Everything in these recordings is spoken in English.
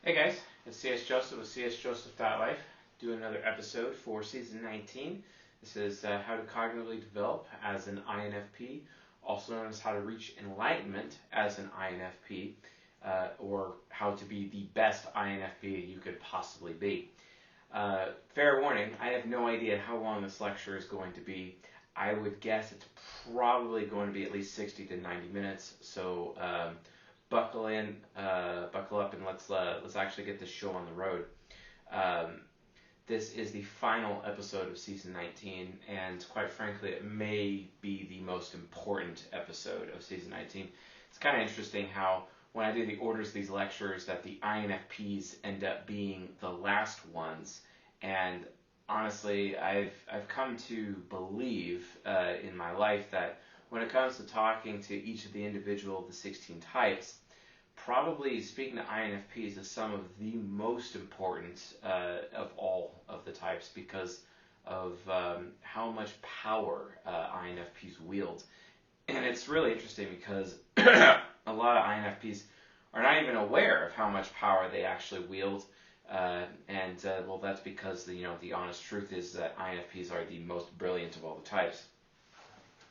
Hey guys, it's CS Joseph with csjoseph.life doing another episode for season 19. This is how to cognitively develop as an INFP, also known as how to reach enlightenment as an INFP, or how to be the best INFP you could possibly be. Fair warning, I have no idea how long this lecture is going to be. I would guess it's probably going to be at least 60 to 90 minutes, so buckle up, and let's actually get this show on the road. This is the final episode of season 19, and quite frankly, it may be the most important episode of season 19. It's kind of interesting how when I do the orders of these lectures, that the INFPs end up being the last ones, and honestly, I've come to believe in my life that when it comes to talking to each of the individual of the 16 types, probably speaking to INFPs is some of the most important of all of the types because of how much power INFPs wield. And it's really interesting because a lot of INFPs are not even aware of how much power they actually wield. Well, that's because the honest truth is that INFPs are the most brilliant of all the types.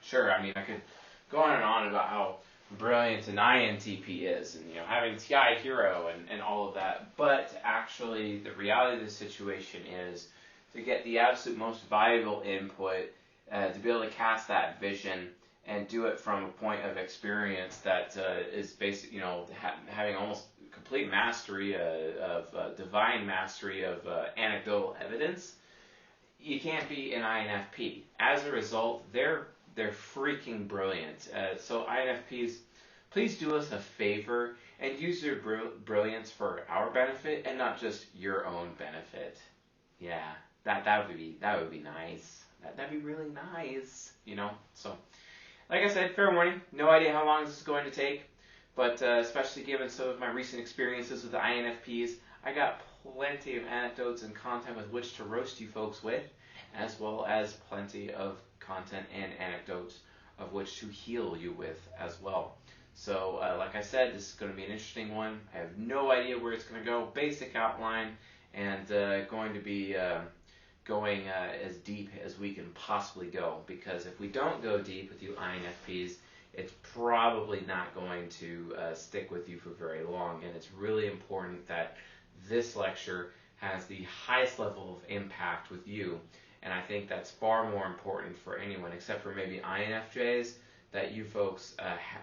Sure, I mean, I could go on and on about how brilliant an INTP is, and having TI hero and all of that. But actually, the reality of the situation is to get the absolute most valuable input, to be able to cast that vision and do it from a point of experience that is basic, having almost complete mastery of divine mastery of anecdotal evidence. You can't be an INFP. As a result, they're freaking brilliant. So INFPs, please do us a favor and use your brilliance for our benefit and not just your own benefit. Yeah, that would be nice. That'd be really nice, So, like I said, fair warning. No idea how long this is going to take, but especially given some of my recent experiences with the INFPs, I got plenty of anecdotes and content with which to roast you folks with, as well as plenty of content and anecdotes of which to heal you with as well. So, like I said, this is going to be an interesting one. I have no idea where it's going to go. Basic outline, and going to be going as deep as we can possibly go. Because if we don't go deep with you INFPs, it's probably not going to stick with you for very long. And it's really important that this lecture has the highest level of impact with you. And I think that's far more important for anyone, except for maybe INFJs, that you folks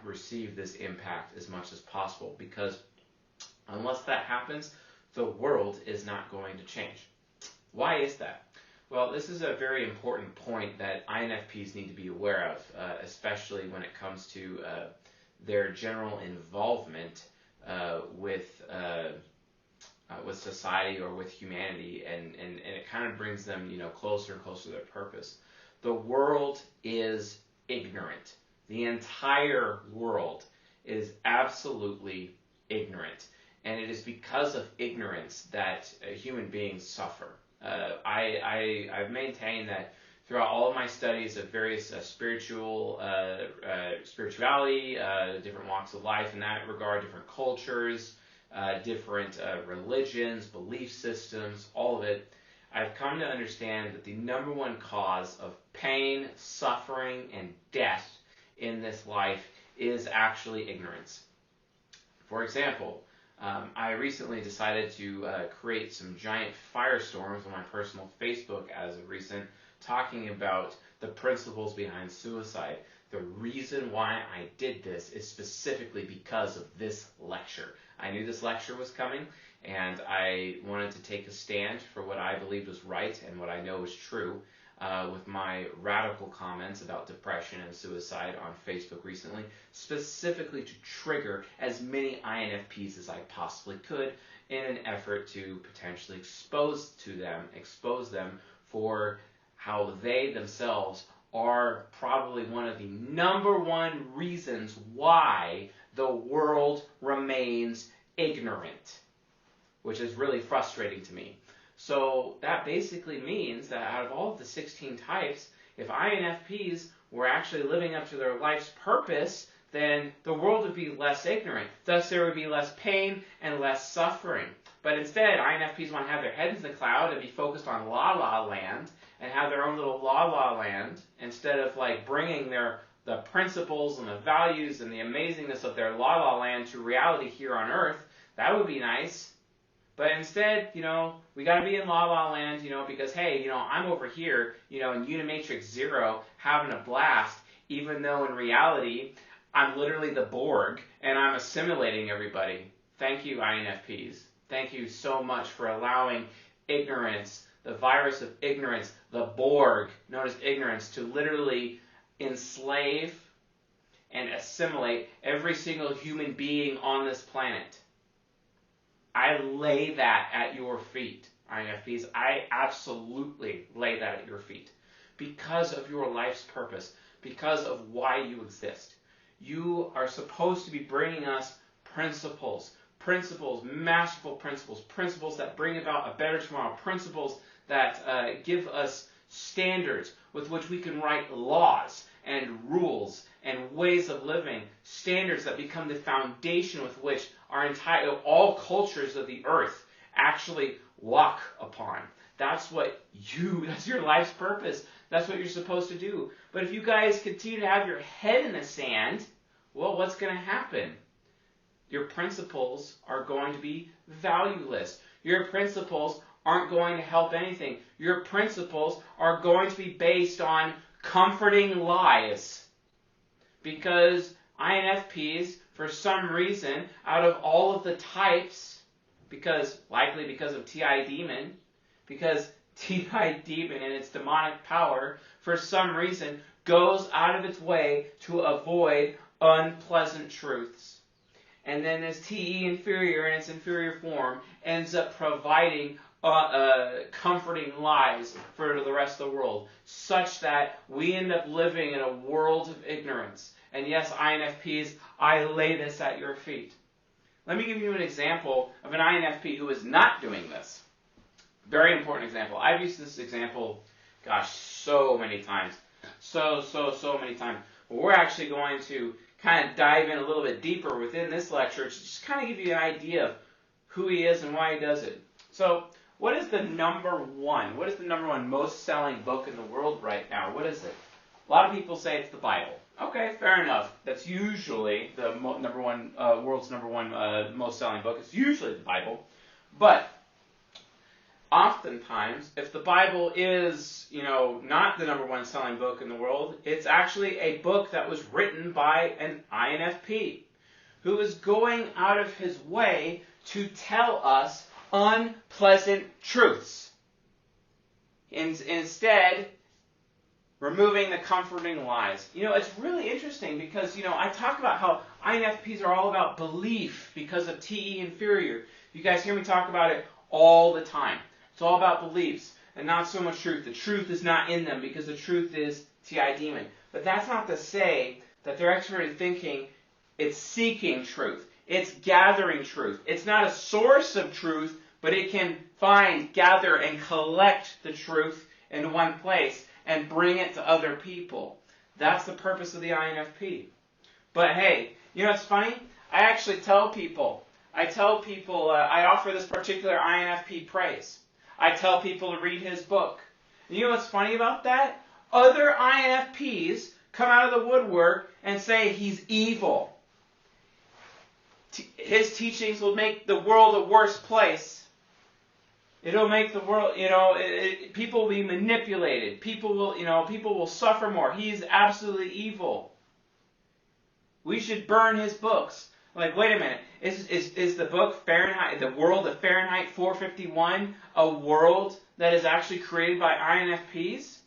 receive this impact as much as possible. Because unless that happens, the world is not going to change. Why is that? Well, this is a very important point that INFPs need to be aware of, especially when it comes to their general involvement with society or with humanity, and it kind of brings them closer and closer to their purpose. The world is ignorant. The entire world is absolutely ignorant, and it is because of ignorance that human beings suffer. I've maintained that throughout all of my studies of various spirituality, different walks of life in that regard, different cultures, different religions, belief systems, all of it, I've come to understand that the number one cause of pain, suffering, and death in this life is actually ignorance. For example, I recently decided to create some giant firestorms on my personal Facebook as of recent, talking about the principles behind suicide. The reason why I did this is specifically because of this lecture. I knew this lecture was coming, and I wanted to take a stand for what I believed was right and what I know is true with my radical comments about depression and suicide on Facebook recently, specifically to trigger as many INFPs as I possibly could in an effort to potentially expose them for how they themselves are probably one of the number one reasons why the world remains ignorant, which is really frustrating to me. So that basically means that out of all of the 16 types, if INFPs were actually living up to their life's purpose, then the world would be less ignorant. Thus, there would be less pain and less suffering. But instead, INFPs want to have their heads in the cloud and be focused on la-la land and have their own little la-la land instead of like bringing the principles and the values and the amazingness of their la-la land to reality here on Earth. That would be nice. But instead, we got to be in la-la land, because, hey, I'm over here, in Unimatrix Zero having a blast, even though in reality, I'm literally the Borg and I'm assimilating everybody. Thank you, INFPs. Thank you so much for allowing ignorance, the virus of ignorance, the Borg, known as ignorance, to literally enslave and assimilate every single human being on this planet. I lay that at your feet, INFPs. I absolutely lay that at your feet because of your life's purpose, because of why you exist. You are supposed to be bringing us principles, masterful principles that bring about a better tomorrow, principles that give us standards with which we can write laws and rules and ways of living, standards that become the foundation with which all cultures of the earth actually walk upon. That's your life's purpose. That's what you're supposed to do. But if you guys continue to have your head in the sand, well, what's going to happen? Your principles are going to be valueless. Your principles aren't going to help anything. Your principles are going to be based on comforting lies. Because INFPs, for some reason, out of all of the types, likely because of TI Demon, because TI Demon and its demonic power, for some reason, goes out of its way to avoid unpleasant truths. And then this TE inferior in its inferior form ends up providing comforting lies for the rest of the world, such that we end up living in a world of ignorance. And yes, INFPs, I lay this at your feet. Let me give you an example of an INFP who is not doing this. Very important example. I've used this example, so many times. So many times. But we're actually going to kind of dive in a little bit deeper within this lecture to just kind of give you an idea of who he is and why he does it. So, what is the number one most selling book in the world right now? What is it? A lot of people say it's the Bible. Okay, fair enough. That's usually the world's number one most selling book. It's usually the Bible. But oftentimes, if the Bible is, not the number one selling book in the world, it's actually a book that was written by an INFP who is going out of his way to tell us unpleasant truths. Instead, removing the comforting lies. It's really interesting because, I talk about how INFPs are all about belief because of TE inferior. You guys hear me talk about it all the time. It's all about beliefs and not so much truth. The truth is not in them because the truth is TI Demon. But that's not to say that they're extroverted thinking it's seeking truth. It's gathering truth. It's not a source of truth, but it can find, gather, and collect the truth in one place and bring it to other people. That's the purpose of the INFP. But hey, what's funny? I actually tell people, I offer this particular INFP praise. I tell people to read his book. And you know what's funny about that? Other INFPs come out of the woodwork and say he's evil. His teachings will make the world a worse place. It'll make the world, people will be manipulated. People will suffer more. He's absolutely evil. We should burn his books. Like, wait a minute. Is the book Fahrenheit, the world of Fahrenheit 451, a world that is actually created by INFPs?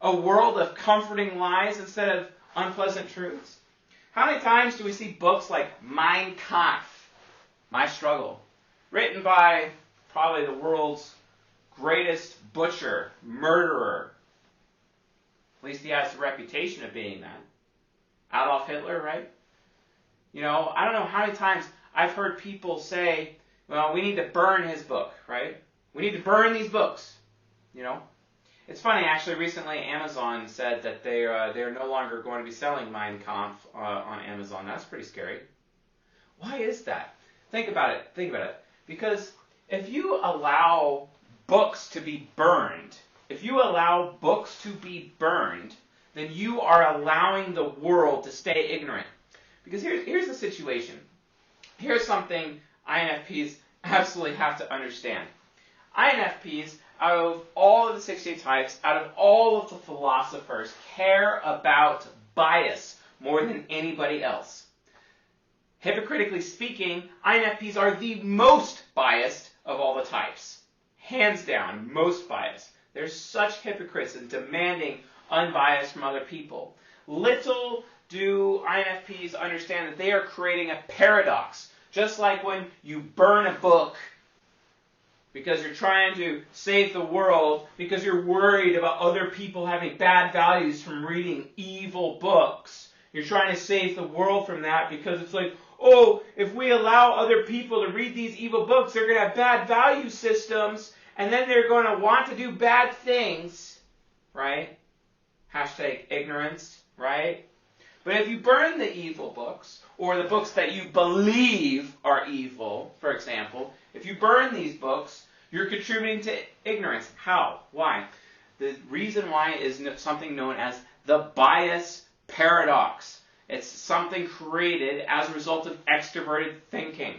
A world of comforting lies instead of unpleasant truths? How many times do we see books like Mein Kampf, My Struggle, written by probably the world's greatest butcher, murderer? At least he has the reputation of being that. Adolf Hitler, right? I don't know how many times I've heard people say, well, we need to burn his book, right? We need to burn these books, It's funny, actually, recently Amazon said that they're no longer going to be selling Mein Kampf on Amazon. That's pretty scary. Why is that? Think about it. Think about it. Because if you allow books to be burned, then you are allowing the world to stay ignorant. Because here's the situation. Here's something INFPs absolutely have to understand. INFPs, out of all of the 68 types, out of all of the philosophers, care about bias more than anybody else. Hypocritically speaking, INFPs are the most biased of all the types. Hands down, most biased. They're such hypocrites in demanding unbiased from other people. Little do INFPs understand that they are creating a paradox. Just like when you burn a book because you're trying to save the world, because you're worried about other people having bad values from reading evil books. You're trying to save the world from that because it's like, oh, if we allow other people to read these evil books, they're going to have bad value systems, and then they're going to want to do bad things, right? Hashtag ignorance, right? But if you burn the evil books, or the books that you believe are evil, for example, if you burn these books, you're contributing to ignorance. How? Why? The reason why is something known as the bias paradox. It's something created as a result of extroverted thinking.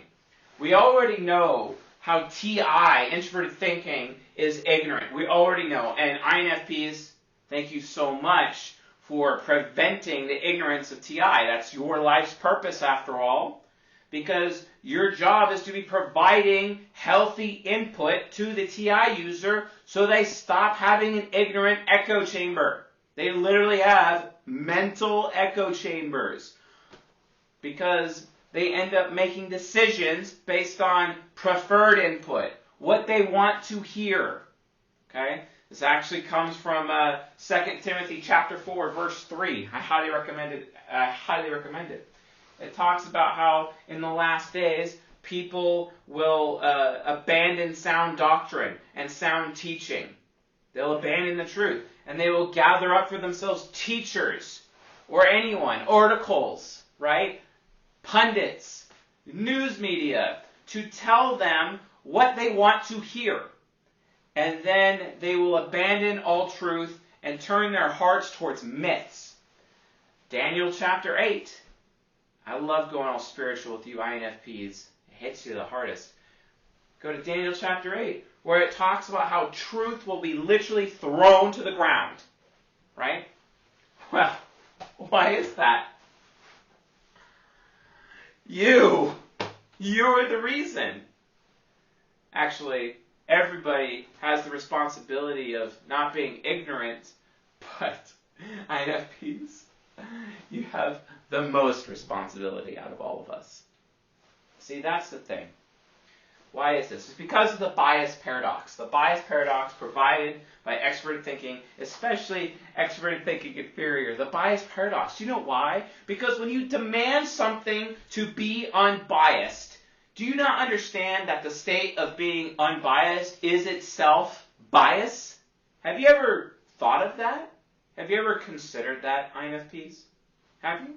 We already know how TI, introverted thinking, is ignorant. We already know. And INFPs, thank you so much for preventing the ignorance of TI. That's your life's purpose, after all, because your job is to be providing healthy input to the TI user so they stop having an ignorant echo chamber. They literally have mental echo chambers because they end up making decisions based on preferred input, what they want to hear. Okay? This actually comes from 2 Timothy chapter 4, verse 3. I highly recommend it. It talks about how in the last days, people will abandon sound doctrine and sound teaching. They'll abandon the truth. And they will gather up for themselves teachers or anyone, articles, right? Pundits, news media, to tell them what they want to hear. And then they will abandon all truth and turn their hearts towards myths. Daniel chapter 8. I love going all spiritual with you INFPs. It hits you the hardest. Go to Daniel chapter 8, where it talks about how truth will be literally thrown to the ground. Right? Well, why is that? You're the reason. Actually, everybody has the responsibility of not being ignorant, but INFPs, you have the most responsibility out of all of us. See, that's the thing. Why is this? It's because of the bias paradox. The bias paradox provided by extroverted thinking, especially extroverted thinking inferior. The bias paradox. Do you know why? Because when you demand something to be unbiased, do you not understand that the state of being unbiased is itself bias? Have you ever thought of that? Have you ever considered that, INFPs? Have you?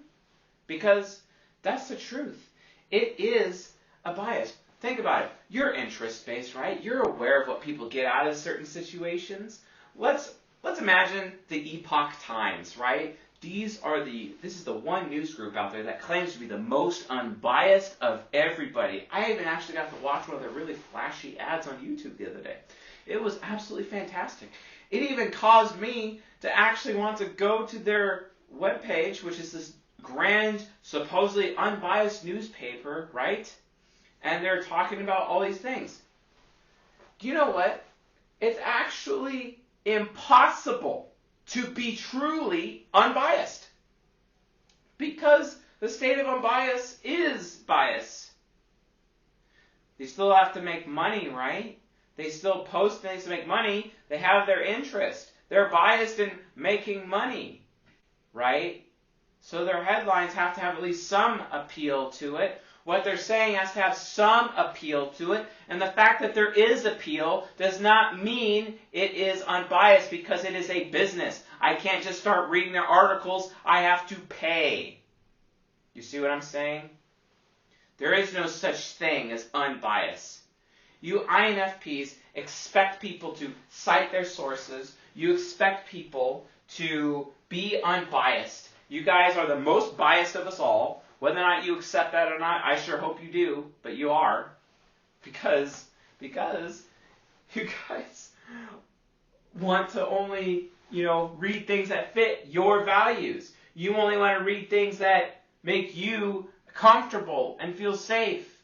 Because that's the truth. It is a bias. Think about it. You're interest-based, right? You're aware of what people get out of certain situations. Let's imagine the Epoch Times, right? This is the one news group out there that claims to be the most unbiased of everybody. I even actually got to watch one of their really flashy ads on YouTube the other day. It was absolutely fantastic. It even caused me to actually want to go to their webpage, which is this grand, supposedly unbiased newspaper, right? And they're talking about all these things. Do you know what? It's actually impossible to be truly unbiased. Because the state of unbiased is bias. They still have to make money, right? They still post things to make money. They have their interest. They're biased in making money, right? So their headlines have to have at least some appeal to it. What they're saying has to have some appeal to it, and the fact that there is appeal does not mean it is unbiased, because it is a business. I can't just start reading their articles. I have to pay. You see what I'm saying? There is no such thing as unbiased. You INFPs expect people to cite their sources. You expect people to be unbiased. You guys are the most biased of us all. Whether or not you accept that or not, I sure hope you do, but you are. Because you guys want to only, read things that fit your values. You only want to read things that make you comfortable and feel safe,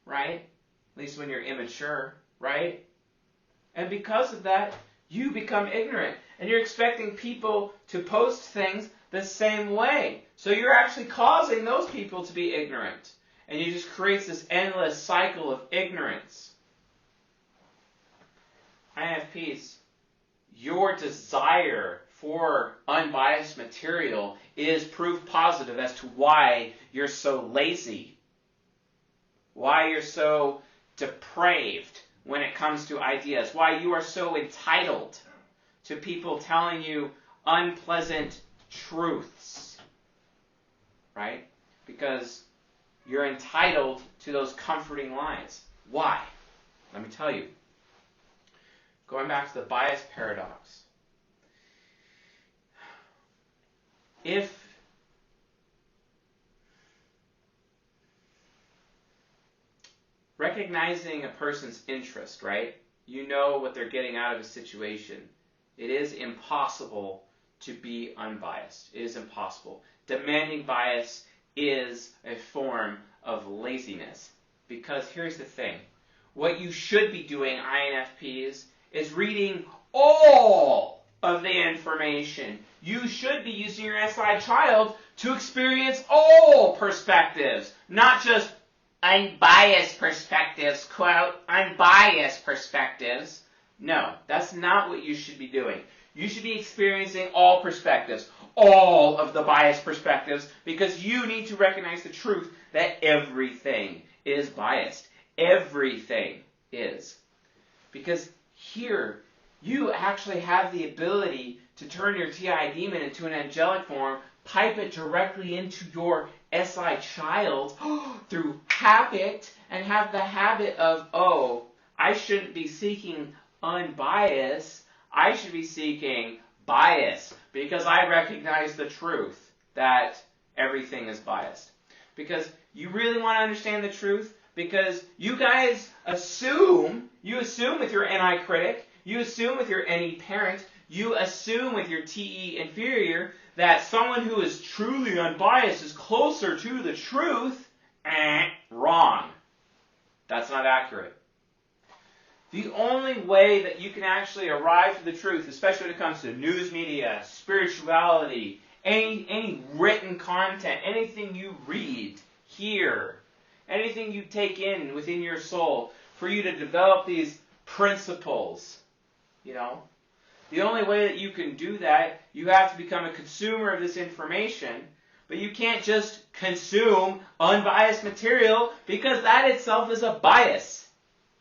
right? At least when you're immature, right? And because of that, you become ignorant. And you're expecting people to post things the same way. So you're actually causing those people to be ignorant. And you just create this endless cycle of ignorance. INFPs, your desire for unbiased material is proof positive as to why you're so lazy, why you're so depraved when it comes to ideas, why you are so entitled to people telling you unpleasant truths, right? Because you're entitled to those comforting lines. Why? Let me tell you. Going back to the bias paradox. If recognizing a person's interest, right? You know what they're getting out of a situation. It is impossible to be unbiased. It is impossible. Demanding bias is a form of laziness. Because here's the thing. What you should be doing, INFPs, is reading all of the information. You should be using your SI child to experience all perspectives, not just unbiased perspectives, quote, unbiased perspectives. No, that's not what you should be doing. You should be experiencing all perspectives, all of the biased perspectives, because you need to recognize the truth that everything is biased. Everything is. Because here, you actually have the ability to turn your TI demon into an angelic form, pipe it directly into your SI child through habit, and have the habit of, oh, I shouldn't be seeking unbiased, I should be seeking bias, because I recognize the truth that everything is biased. Because you really want to understand the truth, because you guys assume with your NI critic, you assume with your NE parent, you assume with your TE inferior that someone who is truly unbiased is closer to the truth. Wrong. That's not accurate. The only way that you can actually arrive to the truth, especially when it comes to news media, spirituality, any written content, anything you read, hear, anything you take in within your soul, for you to develop these principles, the only way that you can do that, you have to become a consumer of this information, but you can't just consume unbiased material, because that itself is a bias.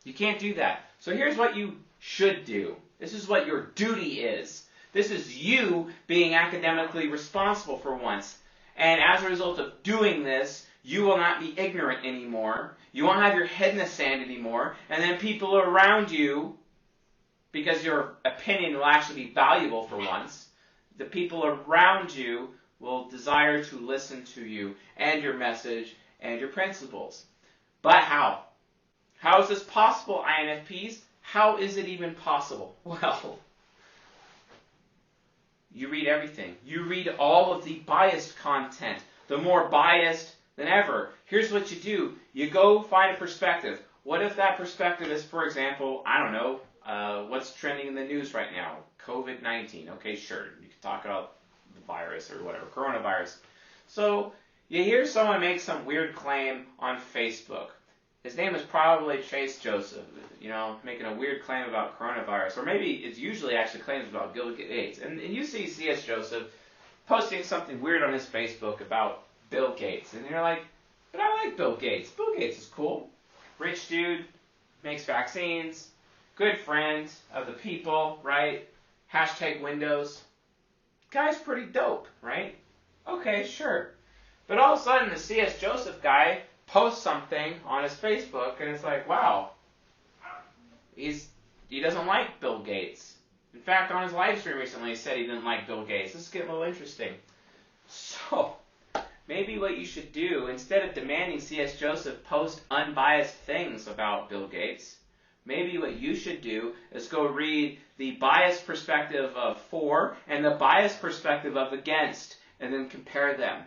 You can't do that. So here's what you should do. This is what your duty is. This is you being academically responsible for once. And as a result of doing this, you will not be ignorant anymore. You won't have your head in the sand anymore. And then people around you, because your opinion will actually be valuable for once, the people around you will desire to listen to you and your message and your principles. But how? How is this possible, INFPs? How is it even possible? Well, you read everything. You read all of the biased content. The more biased than ever. Here's what you do. You go find a perspective. What if that perspective is, for example, I don't know, what's trending in the news right now? COVID-19. Okay, sure. You can talk about the virus or whatever, coronavirus. So you hear someone make some weird claim on Facebook. His name is probably Chase Joseph, making a weird claim about coronavirus. Or maybe it's usually actually claims about Bill Gates. And you see C.S. Joseph posting something weird on his Facebook about Bill Gates. And you're like, But I like Bill Gates. Bill Gates is cool. Rich dude, makes vaccines, good friend of the people, right? Hashtag Windows. Guy's pretty dope, right? Okay, sure. But all of a sudden, the C.S. Joseph guy posts something on his Facebook, and it's like, wow, he doesn't like Bill Gates. In fact, on his live stream recently, he said he didn't like Bill Gates. This is getting a little interesting. So, maybe what you should do, instead of demanding C.S. Joseph post unbiased things about Bill Gates, maybe what you should do is go read the biased perspective of for and the biased perspective of against, and then compare them.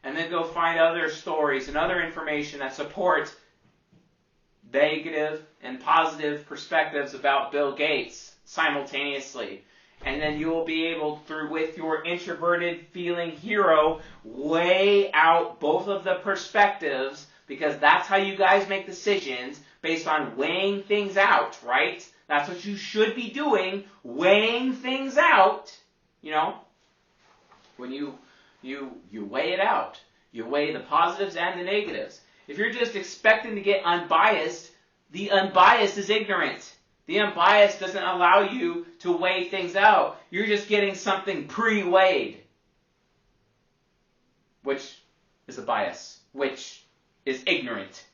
And then go find other stories and other information that support negative and positive perspectives about Bill Gates simultaneously. And then you will be able, with your introverted feeling hero, weigh out both of the perspectives, because that's how you guys make decisions, based on weighing things out, right? That's what you should be doing, weighing things out. You know, when you weigh it out. You weigh the positives and the negatives. If you're just expecting to get unbiased, the unbiased is ignorant. The unbiased doesn't allow you to weigh things out. You're just getting something pre-weighed, which is a bias, which is ignorant.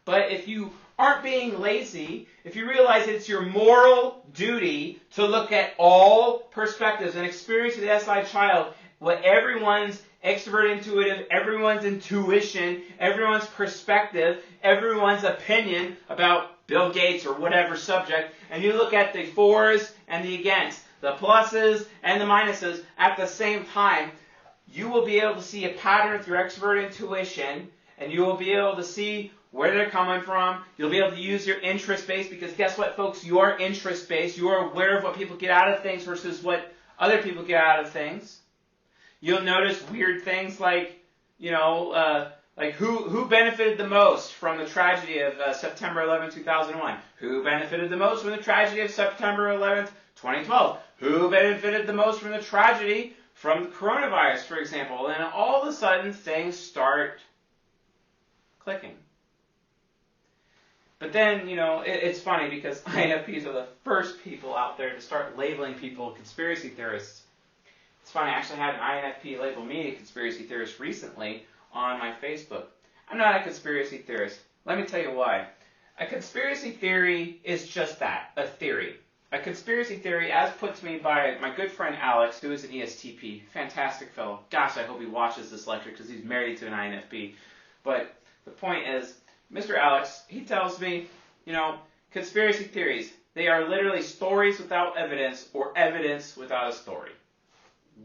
But if you aren't being lazy, if you realize it's your moral duty to look at all perspectives and experience the SI child, what everyone's extrovert intuitive, everyone's intuition, everyone's perspective, everyone's opinion about Bill Gates or whatever subject, and you look at the fors and the against, the pluses and the minuses at the same time, you will be able to see a pattern through extrovert intuition, and you will be able to see where they're coming from. You'll be able to use your interest base, because guess what, folks? You are interest based. You are aware of what people get out of things versus what other people get out of things. You'll notice weird things like, like who benefited the most from the tragedy of September 11, 2001? Who benefited the most from the tragedy of September 11, 2012? Who benefited the most from the tragedy from the coronavirus, for example? And all of a sudden, things start clicking. But then, it's funny, because INFPs are the first people out there to start labeling people conspiracy theorists. It's funny, I actually had an INFP label me a conspiracy theorist recently on my Facebook. I'm not a conspiracy theorist. Let me tell you why. A conspiracy theory is just that, a theory. A conspiracy theory, as put to me by my good friend Alex, who is an ESTP, fantastic fellow. Gosh, I hope he watches this lecture, because he's married to an INFP. But the point is, Mr. Alex, he tells me, conspiracy theories, they are literally stories without evidence, or evidence without a story.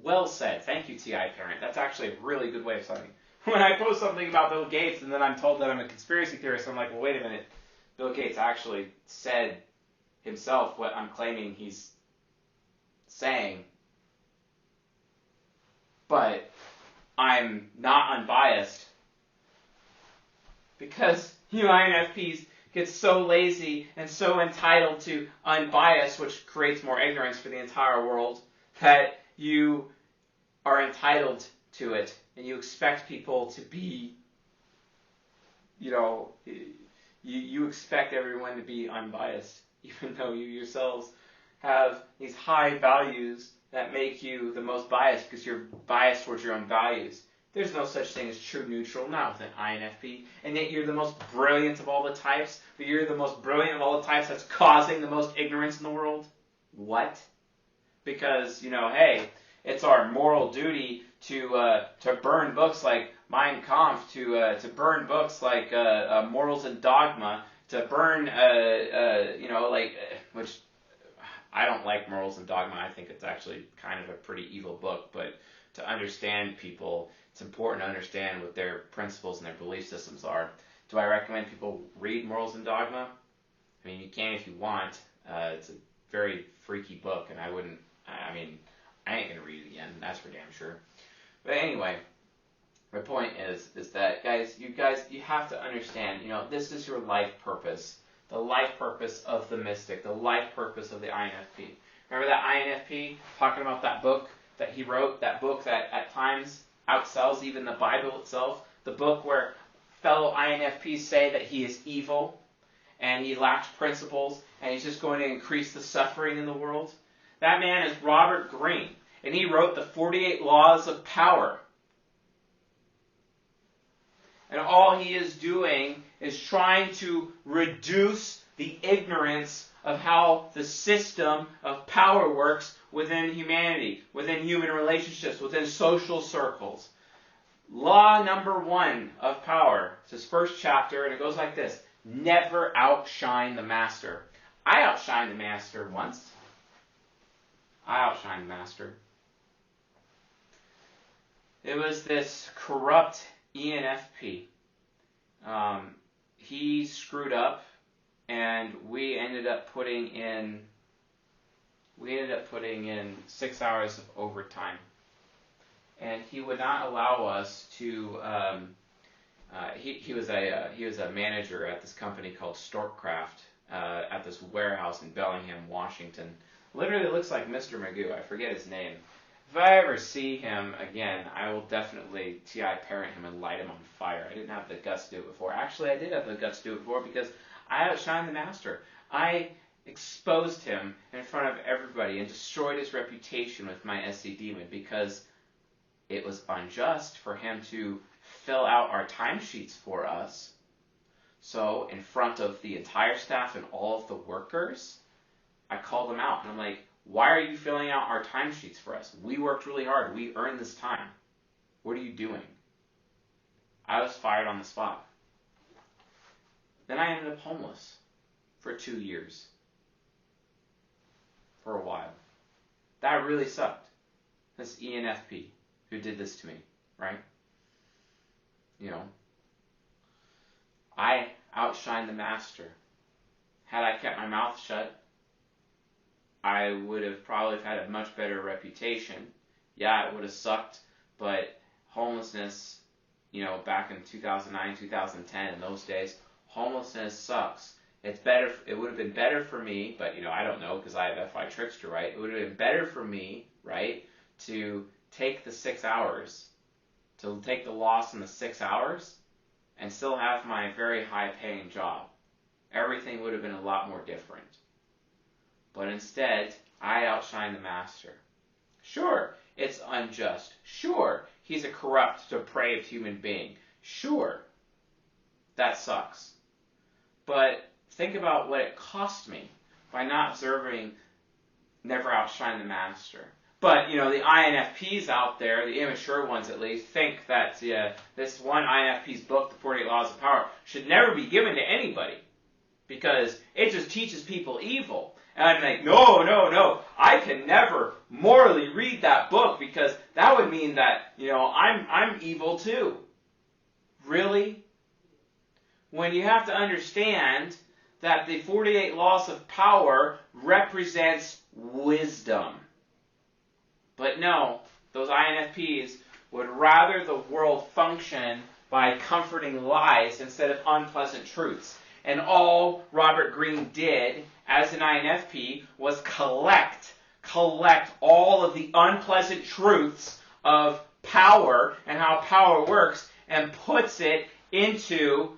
Well said. Thank you, TI Parent. That's actually a really good way of saying it. When I post something about Bill Gates and then I'm told that I'm a conspiracy theorist, I'm like, well, wait a minute. Bill Gates actually said himself what I'm claiming he's saying. But I'm not unbiased. Because you INFPs get so lazy and so entitled to unbiased, which creates more ignorance for the entire world, that you are entitled to it, and you expect people to be, you expect everyone to be unbiased, even though you yourselves have these high values that make you the most biased, because you're biased towards your own values. There's no such thing as true neutral, not with an INFP, and yet you're the most brilliant of all the types, but you're the most brilliant of all the types that's causing the most ignorance in the world? What? Because, hey, it's our moral duty to burn books like Mein Kampf, to burn books like Morals and Dogma, to burn, which I don't like Morals and Dogma. I think it's actually kind of a pretty evil book, but to understand people, it's important to understand what their principles and their belief systems are. Do I recommend people read Morals and Dogma? I mean, you can if you want. It's a very freaky book, and I ain't going to read it again, that's for damn sure. But anyway, my point is that, you have to understand, this is your life purpose. The life purpose of the mystic, the life purpose of the INFP. Remember that INFP talking about that book that he wrote, that book that at times outsells even the Bible itself, the book where fellow INFPs say that he is evil and he lacks principles and he's just going to increase the suffering in the world. That man is Robert Greene, and he wrote the 48 Laws of Power. And all he is doing is trying to reduce the ignorance of how the system of power works within humanity, within human relationships, within social circles. Law number 1 of power. It's his first chapter, and it goes like this. Never outshine the master. I outshined the master once. I outshined the master. It was this corrupt ENFP. He screwed up, and we ended up putting in 6 hours of overtime. And he would not allow us to. He was a manager at this company called Storkcraft at this warehouse in Bellingham, Washington. Literally looks like Mr. Magoo. I forget his name. If I ever see him again, I will definitely TI parent him and light him on fire. I didn't have the guts to do it before. Actually, I did have the guts to do it before because I outshined the master. I exposed him in front of everybody and destroyed his reputation with my SC Demon because it was unjust for him to fill out our timesheets for us. So in front of the entire staff and all of the workers, I called them out and I'm like, why are you filling out our timesheets for us? We worked really hard. We earned this time. What are you doing? I was fired on the spot. Then I ended up homeless for 2 years. For a while. That really sucked. This ENFP who did this to me, right? You know, I outshined the master. Had I kept my mouth shut, I would have probably had a much better reputation. Yeah, it would have sucked, but homelessness, you know, back in 2009, 2010, in those days, homelessness sucks. It's better. It would have been better for me, but you know, I don't know because I have FI Trickster, right? It would have been better for me, right, to take the 6 hours, to take the loss in the 6 hours, and still have my very high-paying job. Everything would have been a lot more different. But instead, I outshine the master. Sure, it's unjust. Sure, he's a corrupt, depraved human being. Sure, that sucks. But think about what it cost me by not observing never outshine the master. But, you know, the INFPs out there, the immature ones at least, think that this one INFP's book, The 48 Laws of Power, should never be given to anybody because it just teaches people evil. And I'm like, no, I can never morally read that book because that would mean that, you know, I'm evil too. Really? When you have to understand that the 48 Laws of Power represents wisdom. But no, those INFPs would rather the world function by comforting lies instead of unpleasant truths. And all Robert Greene did as an INFP was collect all of the unpleasant truths of power and how power works and puts it into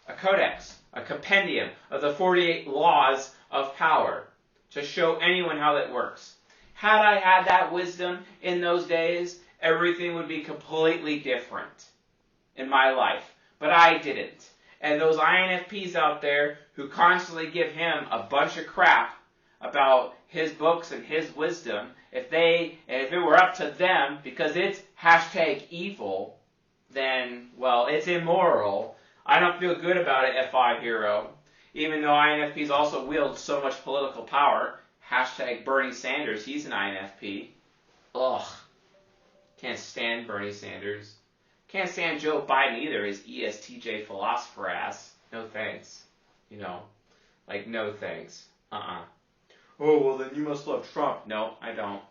a codex, a compendium of the 48 laws of power to show anyone how that works. Had I had that wisdom in those days, everything would be completely different in my life. But I didn't. And those INFPs out there who constantly give him a bunch of crap about his books and his wisdom, if it were up to them, because it's #evil, then, well, it's immoral. I don't feel good about it, FI Hero. Even though INFPs also wield so much political power. #Bernie Sanders, he's an INFP. Ugh. Can't stand Bernie Sanders. Can't stand Joe Biden either, his ESTJ philosopher ass. No thanks. You know, like no thanks. Oh, well then you must love Trump. No, I don't.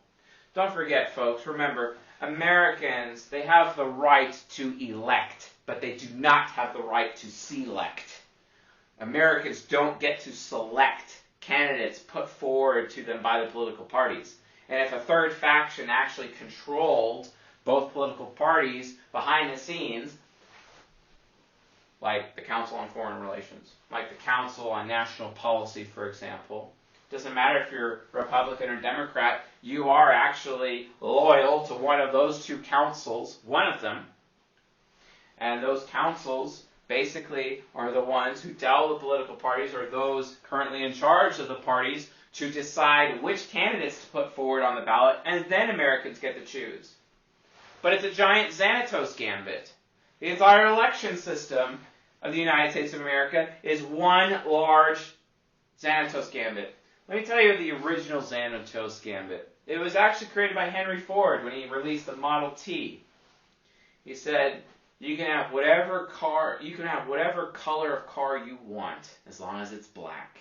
Don't forget, folks, remember, Americans, they have the right to elect, but they do not have the right to select. Americans don't get to select candidates put forward to them by the political parties. And if a third faction actually controlled both political parties behind the scenes, like the Council on Foreign Relations, like the Council on National Policy, for example. Doesn't matter if you're Republican or Democrat, you are actually loyal to one of those two councils, one of them. And those councils basically are the ones who tell the political parties, or those currently in charge of the parties, to decide which candidates to put forward on the ballot, and then Americans get to choose. But it's a giant Xanatos gambit. The entire election system of the United States of America is one large Xanatos gambit. Let me tell you the original Xanatos gambit. It was actually created by Henry Ford when he released the Model T. He said, you can have whatever color of car you want as long as it's black.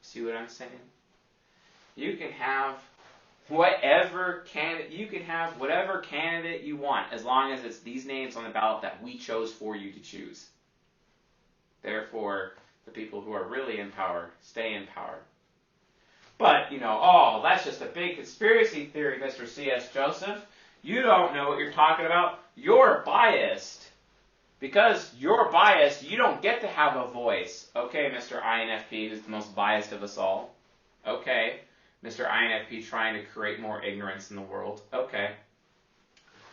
See what I'm saying? You can have whatever candidate you want as long as it's these names on the ballot that we chose for you to choose. Therefore, the people who are really in power stay in power. But, that's just a big conspiracy theory, Mr. C.S. Joseph. You don't know what you're talking about. You're biased. Because you're biased, you don't get to have a voice. Okay, Mr. INFP, who's the most biased of us all. Okay, Mr. INFP trying to create more ignorance in the world. Okay.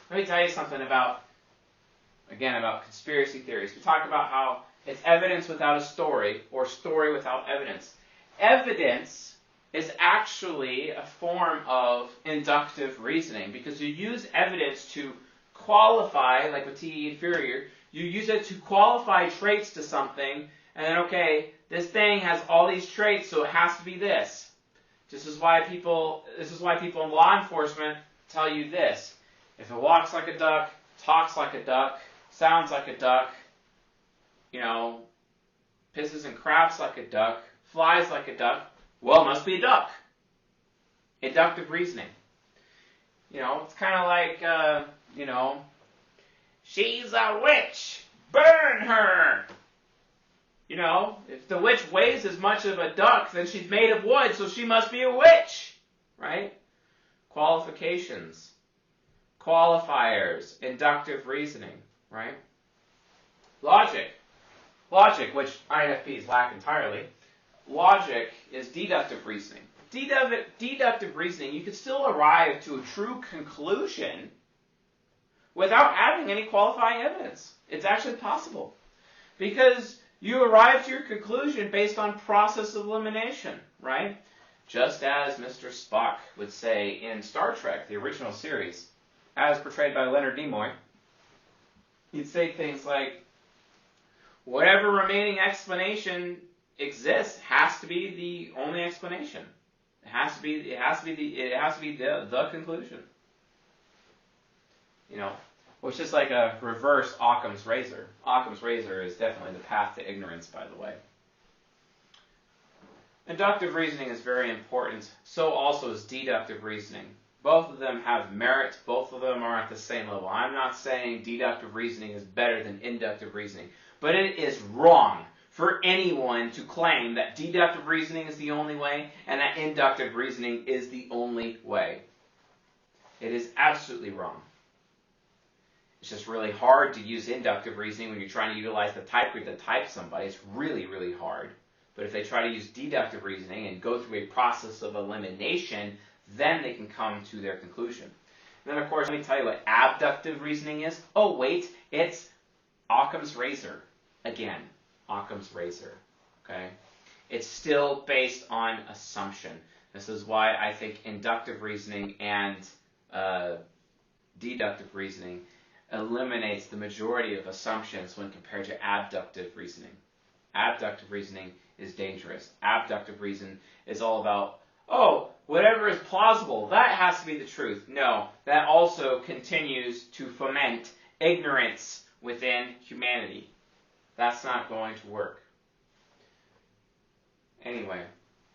Let me tell you something about conspiracy theories. We talked about how it's evidence without a story, or story without evidence. Evidence is actually a form of inductive reasoning, because you use evidence to qualify, like with TE inferior, you use it to qualify traits to something, and then, okay, this thing has all these traits, so it has to be this. This is why people in law enforcement tell you this. If it walks like a duck, talks like a duck, sounds like a duck, pisses and craps like a duck, flies like a duck, well, it must be a duck. Inductive reasoning. It's kind of like, she's a witch. Burn her. If the witch weighs as much of a duck, then she's made of wood, so she must be a witch. Right? Qualifications. Qualifiers. Inductive reasoning. Right? Logic. Logic, which INFPs lack entirely. Logic is deductive reasoning. Deductive reasoning, you can still arrive to a true conclusion without having any qualifying evidence. It's actually possible. Because you arrive to your conclusion based on process of elimination, right? Just as Mr. Spock would say in Star Trek, the original series, as portrayed by Leonard Nimoy, he'd say things like, whatever remaining explanation exists has to be the only explanation. It has to be the conclusion. Which is like a reverse Occam's razor. Occam's razor is definitely the path to ignorance, by the way. Inductive reasoning is very important. So also is deductive reasoning. Both of them have merit. Both of them are at the same level. I'm not saying deductive reasoning is better than inductive reasoning. But it is wrong for anyone to claim that deductive reasoning is the only way and that inductive reasoning is the only way. It is absolutely wrong. It's just really hard to use inductive reasoning when you're trying to utilize the type grid to type somebody. It's really, really hard. But if they try to use deductive reasoning and go through a process of elimination, then they can come to their conclusion. And then, of course, let me tell you what abductive reasoning is. Oh, wait, it's Occam's razor. Again, Occam's razor. Okay? It's still based on assumption. This is why I think inductive reasoning and deductive reasoning eliminates the majority of assumptions when compared to abductive reasoning. Abductive reasoning is dangerous. Abductive reason is all about, whatever is plausible, that has to be the truth. No, that also continues to foment ignorance within humanity. That's not going to work. Anyway,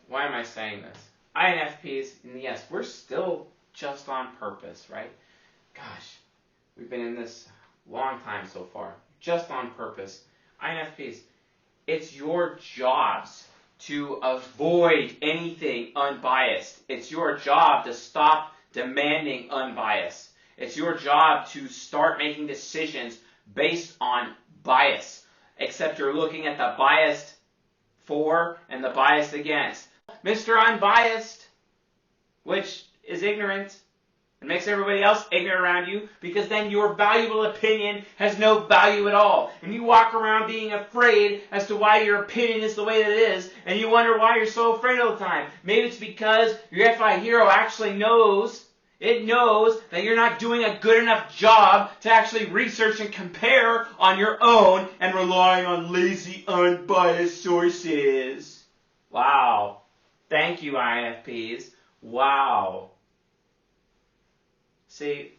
why am I saying this? INFPs, and yes, we're still just on purpose, right? Gosh, we've been in this long time so far. Just on purpose. INFPs, it's your jobs to avoid anything unbiased. It's your job to stop demanding unbiased. It's your job to start making decisions based on bias, except you're looking at the biased for and the biased against. Mr. Unbiased, which is ignorant and makes everybody else ignorant around you, because then your valuable opinion has no value at all. And you walk around being afraid as to why your opinion is the way that it is, and you wonder why you're so afraid all the time. Maybe it's because your FI hero actually knows that you're not doing a good enough job to actually research and compare on your own and relying on lazy, unbiased sources. Wow. Thank you, INFPs. Wow. See,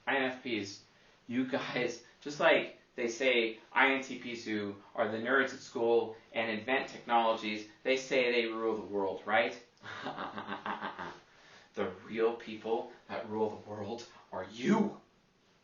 INFPs, you guys, just like they say INTPs who are the nerds at school and invent technologies, they say they rule the world, right? The real people that rule the world are you.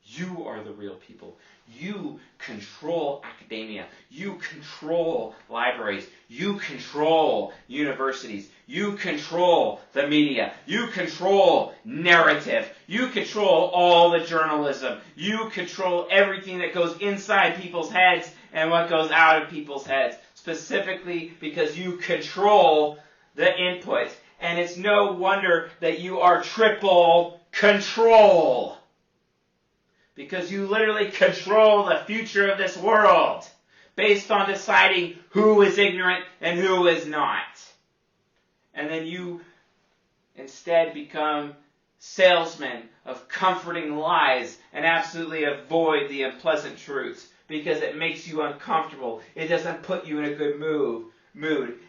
You are the real people. You control academia. You control libraries. You control universities. You control the media. You control narrative. You control all the journalism. You control everything that goes inside people's heads and what goes out of people's heads. Specifically because you control the input. And it's no wonder that you are triple control. Because you literally control the future of this world based on deciding who is ignorant and who is not. And then you instead become salesmen of comforting lies and absolutely avoid the unpleasant truths because it makes you uncomfortable. It doesn't put you in a good mood.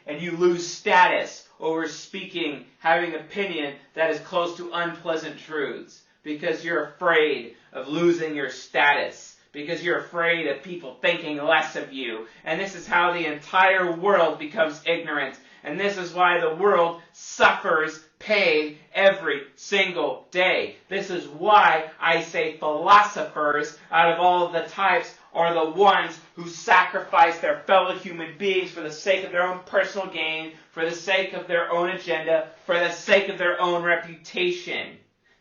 And you lose status over speaking, having opinion that is close to unpleasant truths. Because you're afraid of losing your status. Because you're afraid of people thinking less of you. And this is how the entire world becomes ignorant. And this is why the world suffers pain every single day. This is why I say philosophers, out of all of the types, are the ones who sacrifice their fellow human beings for the sake of their own personal gain, for the sake of their own agenda, for the sake of their own reputation.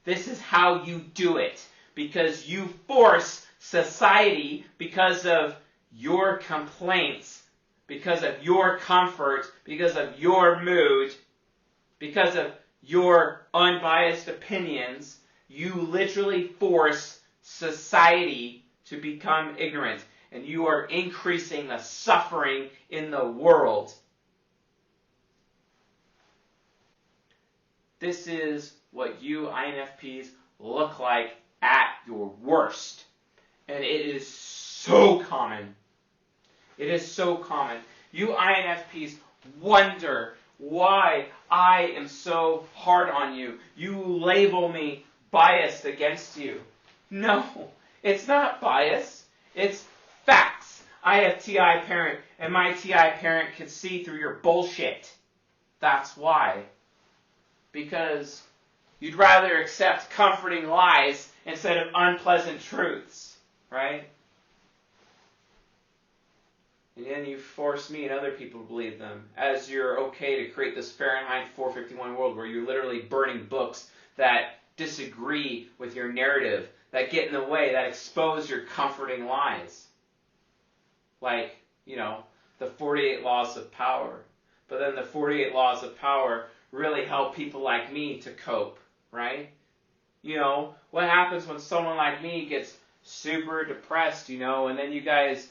This is how you do it, because you force society because of your complaints, because of your comfort, because of your mood, because of your unbiased opinions. You literally force society to become ignorant, and you are increasing the suffering in the world. This is what you INFPs look like at your worst. And it is so common. It is so common. You INFPs wonder why I am so hard on you. You label me biased against you. No, it's not bias. It's facts. I have TI parent, and my TI parent can see through your bullshit. That's why. Because you'd rather accept comforting lies instead of unpleasant truths, right? And then you force me and other people to believe them, as you're okay to create this Fahrenheit 451 world where you're literally burning books that disagree with your narrative, that get in the way, that expose your comforting lies. Like, the 48 laws of power. But then the 48 laws of power really help people like me to cope, right? What happens when someone like me gets super depressed, and then you guys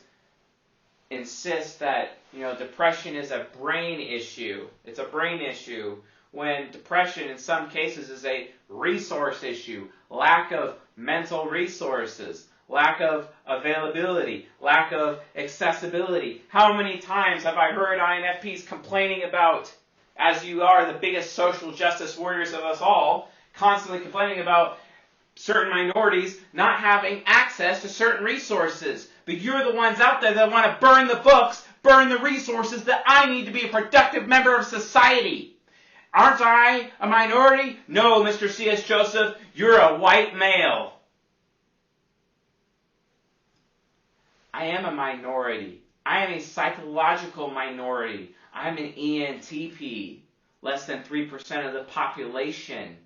insist that, depression is a brain issue. It's a brain issue, when depression in some cases is a resource issue. Lack of mental resources, lack of availability, lack of accessibility. How many times have I heard INFPs complaining about, as you are the biggest social justice warriors of us all, constantly complaining about certain minorities not having access to certain resources. But you're the ones out there that want to burn the books, burn the resources that I need to be a productive member of society. Aren't I a minority? No, Mr. C.S. Joseph, you're a white male. I am a minority. I am a psychological minority. I'm an ENTP, less than 3% of the population.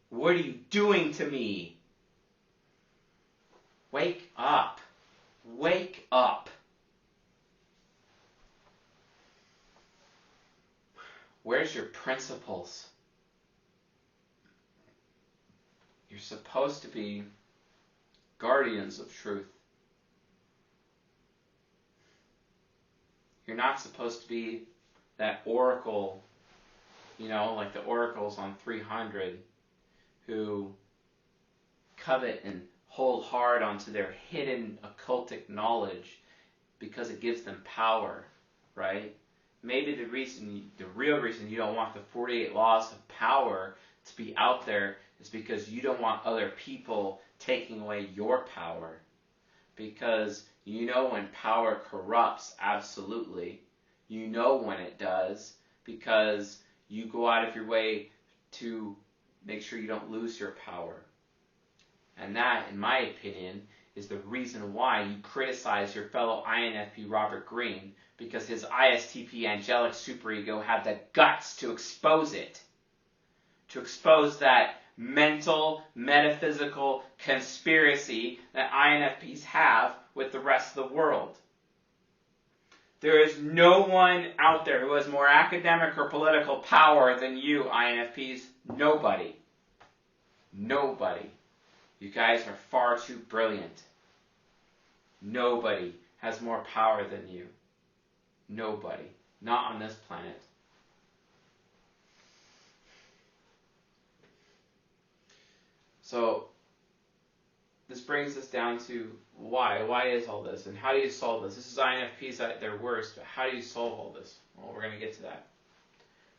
What are you doing to me? Wake up. Wake up. Where's your principles? You're supposed to be guardians of truth. You're not supposed to be that oracle, like the oracles on 300, who covet and hold hard onto their hidden occultic knowledge because it gives them power, right? Maybe the real reason you don't want the 48 laws of power to be out there is because you don't want other people taking away your power. Because you know when power corrupts, absolutely. You know when it does, because you go out of your way to make sure you don't lose your power. And that, in my opinion, is the reason why you criticize your fellow INFP Robert Greene, because his ISTP angelic superego had the guts to expose it. To expose that mental, metaphysical conspiracy that INFPs have with the rest of the world. There is no one out there who has more academic or political power than you, INFPs. Nobody. Nobody. You guys are far too brilliant. Nobody has more power than you. Nobody. Not on this planet. So, this brings us down to why. Why is all this? And how do you solve this? This is INFPs at their worst, but how do you solve all this? Well, we're going to get to that.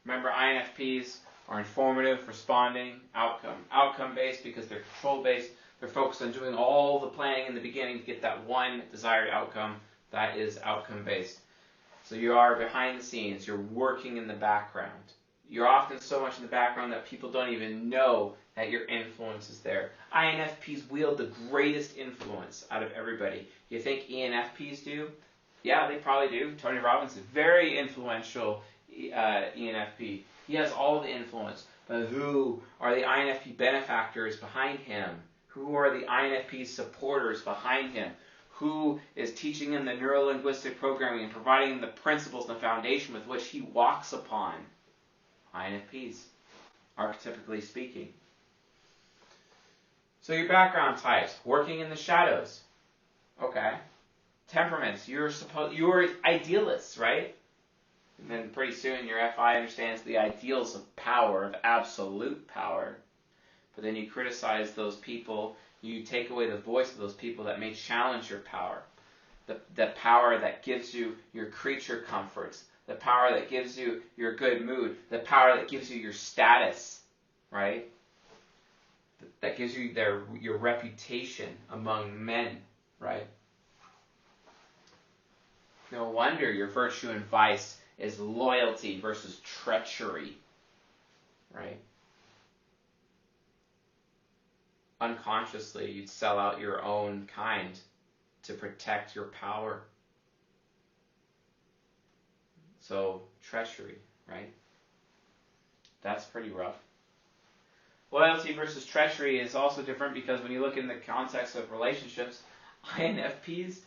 Remember, INFPs are informative, responding, outcome-based because they're control-based. They're focused on doing all the planning in the beginning to get that one desired outcome. That is outcome-based. So you are behind the scenes. You're working in the background. You're often so much in the background that people don't even know that your influence is there. INFPs wield the greatest influence out of everybody. You think ENFPs do? Yeah, they probably do. Tony Robbins is very influential ENFP. He has all the influence. But who are the INFP benefactors behind him? Who are the INFP supporters behind him? Who is teaching him the neuro-linguistic programming and providing him the principles and the foundation with which he walks upon? INFPs, archetypically speaking. So your background types, working in the shadows. Okay. Temperaments, you're idealists, right? And then pretty soon your FI understands the ideals of power, of absolute power. But then you criticize those people, you take away the voice of those people that may challenge your power. The power that gives you your creature comforts. The power that gives you your good mood. The power that gives you your status, right? That gives you your reputation among men, right? No wonder your virtue and vice is loyalty versus treachery, right? Unconsciously, you'd sell out your own kind to protect your power. So, treachery, right? That's pretty rough. Loyalty versus treachery is also different because when you look in the context of relationships, INFPs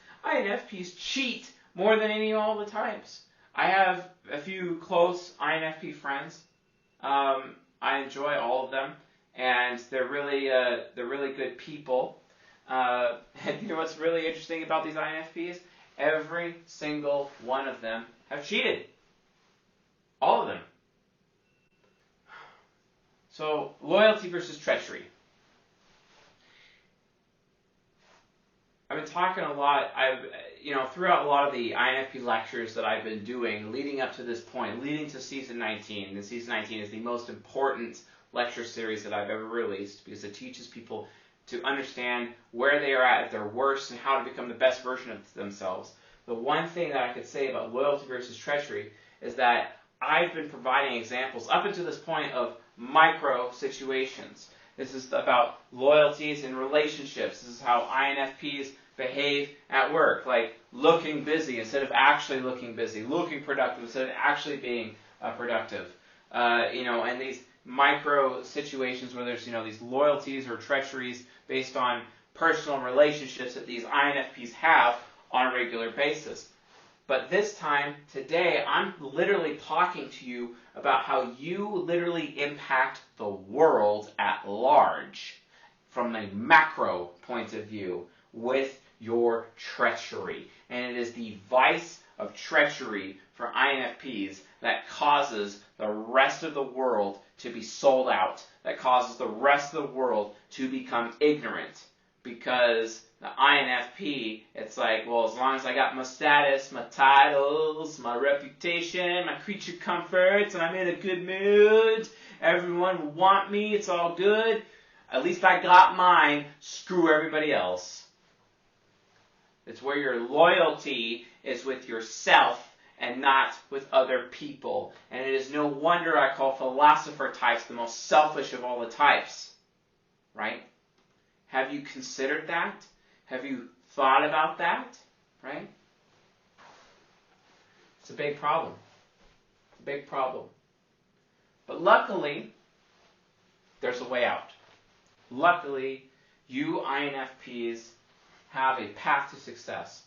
cheat more than any all the times. I have a few close INFP friends. I enjoy all of them, and they're really good people. And you know what's really interesting about these INFPs? Every single one of them have cheated. All of them. So, loyalty versus treachery. I've been talking a lot, throughout a lot of the INFP lectures that I've been doing leading up to this point, leading to Season 19. And Season 19 is the most important lecture series that I've ever released because it teaches people to understand where they are at their worst and how to become the best version of themselves. The one thing that I could say about loyalty versus treachery is that I've been providing examples up until this point of micro situations. This is about loyalties in relationships. This is how INFPs behave at work, like looking busy instead of actually looking busy, looking productive instead of actually being productive. And micro situations where there's, these loyalties or treacheries based on personal relationships that these INFPs have on a regular basis. But this time, today, I'm literally talking to you about how you literally impact the world at large from a macro point of view with your treachery. And it is the vice of treachery for INFPs that causes the rest of the world to be sold out, that causes the rest of the world to become ignorant. Because the INFP, it's like, well, as long as I got my status, my titles, my reputation, my creature comforts, and I'm in a good mood, everyone will want me, it's all good. At least I got mine, screw everybody else. It's where your loyalty is with yourself and not with other people. And it is no wonder I call philosopher types the most selfish of all the types. Right? Have you considered that? Have you thought about that? Right? It's a big problem. It's a big problem. But luckily, there's a way out. Luckily, you INFPs have a path to success.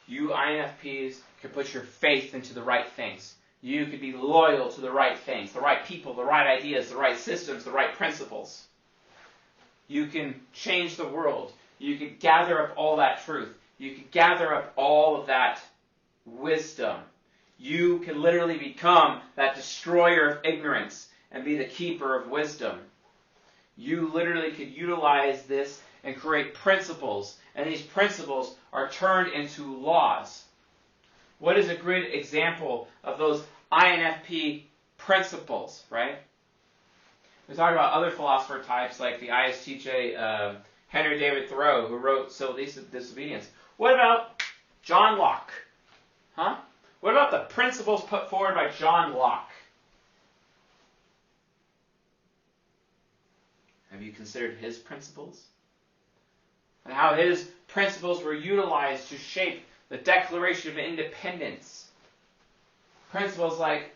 You INFPs can put your faith into the right things. You can be loyal to the right things, the right people, the right ideas, the right systems, the right principles. You can change the world. You can gather up all that truth. You can gather up all of that wisdom. You can literally become that destroyer of ignorance and be the keeper of wisdom. You literally could utilize this and create principles, and these principles are turned into laws. What is a good example of those INFP principles, right? We talk about other philosopher types like the ISTJ Henry David Thoreau, who wrote Civil Disobedience. What about John Locke? Huh? What about the principles put forward by John Locke? Have you considered his principles? And how his principles were utilized to shape the Declaration of Independence. Principles like,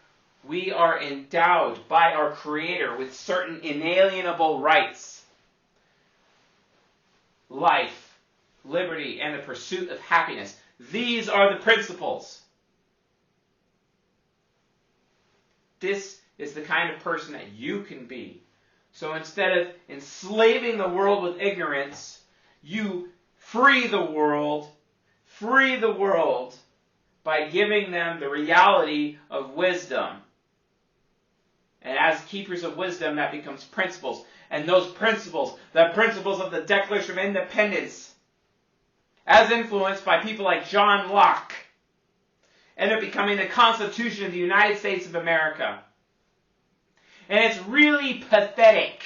we are endowed by our Creator with certain inalienable rights. Life, liberty, and the pursuit of happiness. These are the principles. This is the kind of person that you can be. So instead of enslaving the world with ignorance, you free the world by giving them the reality of wisdom. And as keepers of wisdom, that becomes principles. And those principles, the principles of the Declaration of Independence, as influenced by people like John Locke, end up becoming the Constitution of the United States of America. And it's really pathetic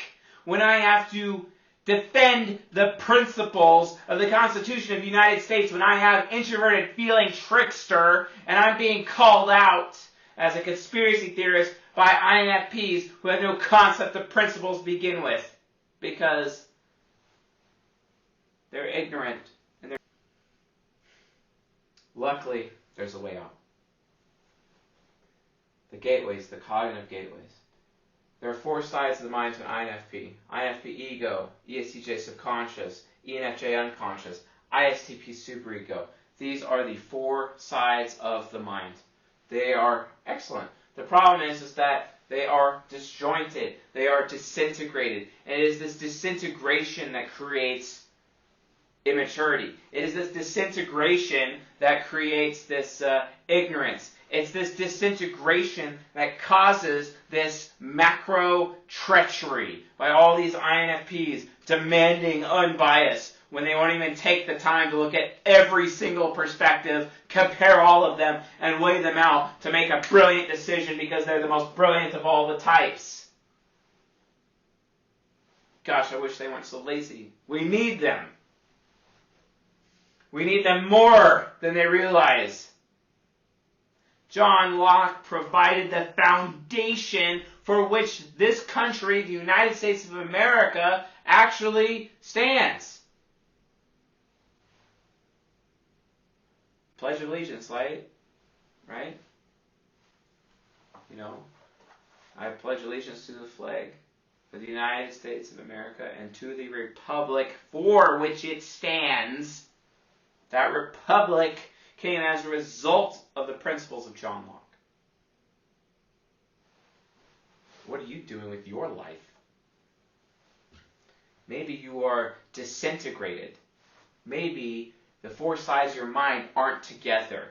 when I have to defend the principles of the Constitution of the United States when I have introverted feeling trickster and I'm being called out as a conspiracy theorist by INFPs who have no concept of principles to begin with because they're ignorant. Luckily, there's a way out. The gateways, the cognitive gateways. There are 4 sides of the mind to an INFP. INFP ego, ESTJ subconscious, ENFJ unconscious, ISTP superego. These are the 4 sides of the mind. They are excellent. The problem is that they are disjointed. They are disintegrated. And it is this disintegration that creates immaturity. It is this disintegration that creates this ignorance. It's this disintegration that causes this macro treachery by all these INFPs demanding unbiased when they won't even take the time to look at every single perspective, compare all of them, and weigh them out to make a brilliant decision because they're the most brilliant of all the types. Gosh, I wish they weren't so lazy. We need them. We need them more than they realize. John Locke provided the foundation for which this country, the United States of America, actually stands. Pledge of Allegiance, right? You know, I pledge allegiance to the flag of the United States of America and to the republic for which it stands. That republic came as a result of the principles of John Locke. What are you doing with your life? Maybe you are disintegrated. Maybe the four sides of your mind aren't together.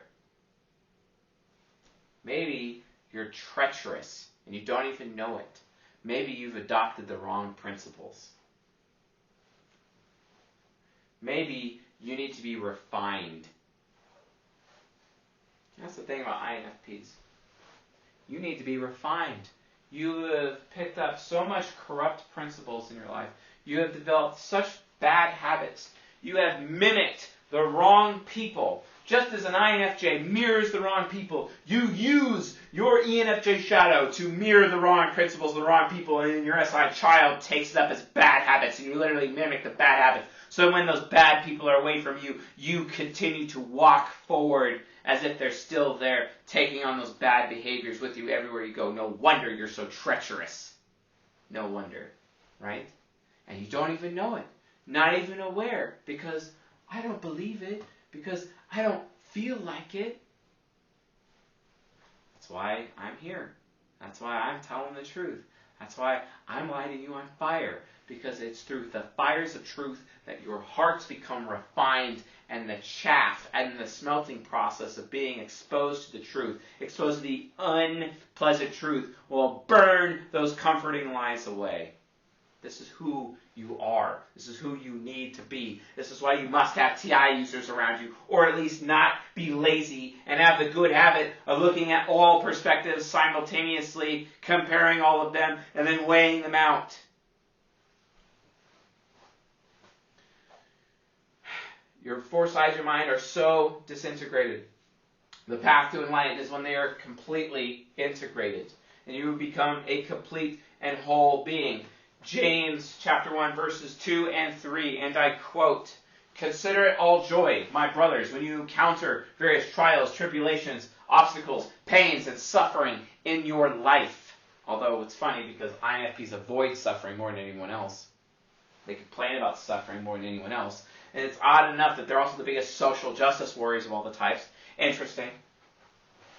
Maybe you're treacherous and you don't even know it. Maybe you've adopted the wrong principles. Maybe you need to be refined. That's the thing about INFPs. You need to be refined. You have picked up so much corrupt principles in your life. You have developed such bad habits. You have mimicked the wrong people. Just as an INFJ mirrors the wrong people, you use your ENFJ shadow to mirror the wrong principles of the wrong people, and then your SI child takes it up as bad habits, and you literally mimic the bad habits. So when those bad people are away from you, you continue to walk forward as if they're still there, taking on those bad behaviors with you everywhere you go. No wonder you're so treacherous. No wonder, right? And you don't even know it. Not even aware, because I don't believe it, because I don't feel like it. That's why I'm here. That's why I'm telling the truth. That's why I'm lighting you on fire, because it's through the fires of truth that your hearts become refined, and the chaff and the smelting process of being exposed to the truth, exposed to the unpleasant truth, will burn those comforting lies away. This is who you are. This is who you need to be. This is why you must have TI users around you, or at least not be lazy and have the good habit of looking at all perspectives simultaneously, comparing all of them, and then weighing them out. Your four sides of your mind are so disintegrated. The path to enlightenment is when they are completely integrated, and you become a complete and whole being. James chapter 1 verses 2 and 3, and I quote, "Consider it all joy, my brothers, when you encounter various trials, tribulations, obstacles, pains, and suffering in your life." Although it's funny because INFPs avoid suffering more than anyone else. They complain about suffering more than anyone else. And it's odd enough that they're also the biggest social justice warriors of all the types. Interesting.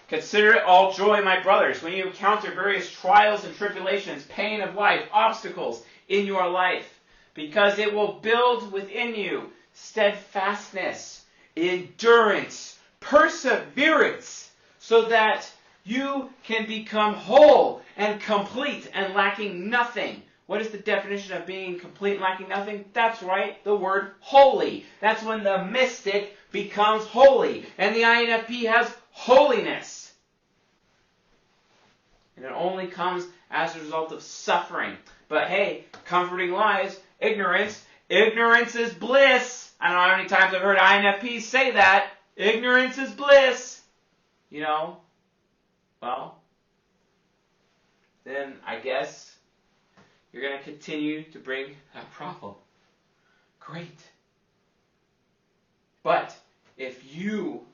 "Consider it all joy, my brothers, when you encounter various trials and tribulations, pain of life, obstacles in your life, because it will build within you steadfastness, endurance, perseverance, so that you can become whole and complete and lacking nothing." What is the definition of being complete and lacking nothing? That's right, the word holy. That's when the mystic becomes holy. And the INFP has holiness. And it only comes as a result of suffering. But hey, comforting lies, ignorance. Ignorance is bliss. I don't know how many times I've heard INFPs say that. Ignorance is bliss. You know, well, then I guess you're going to continue to bring that problem. Great. But if you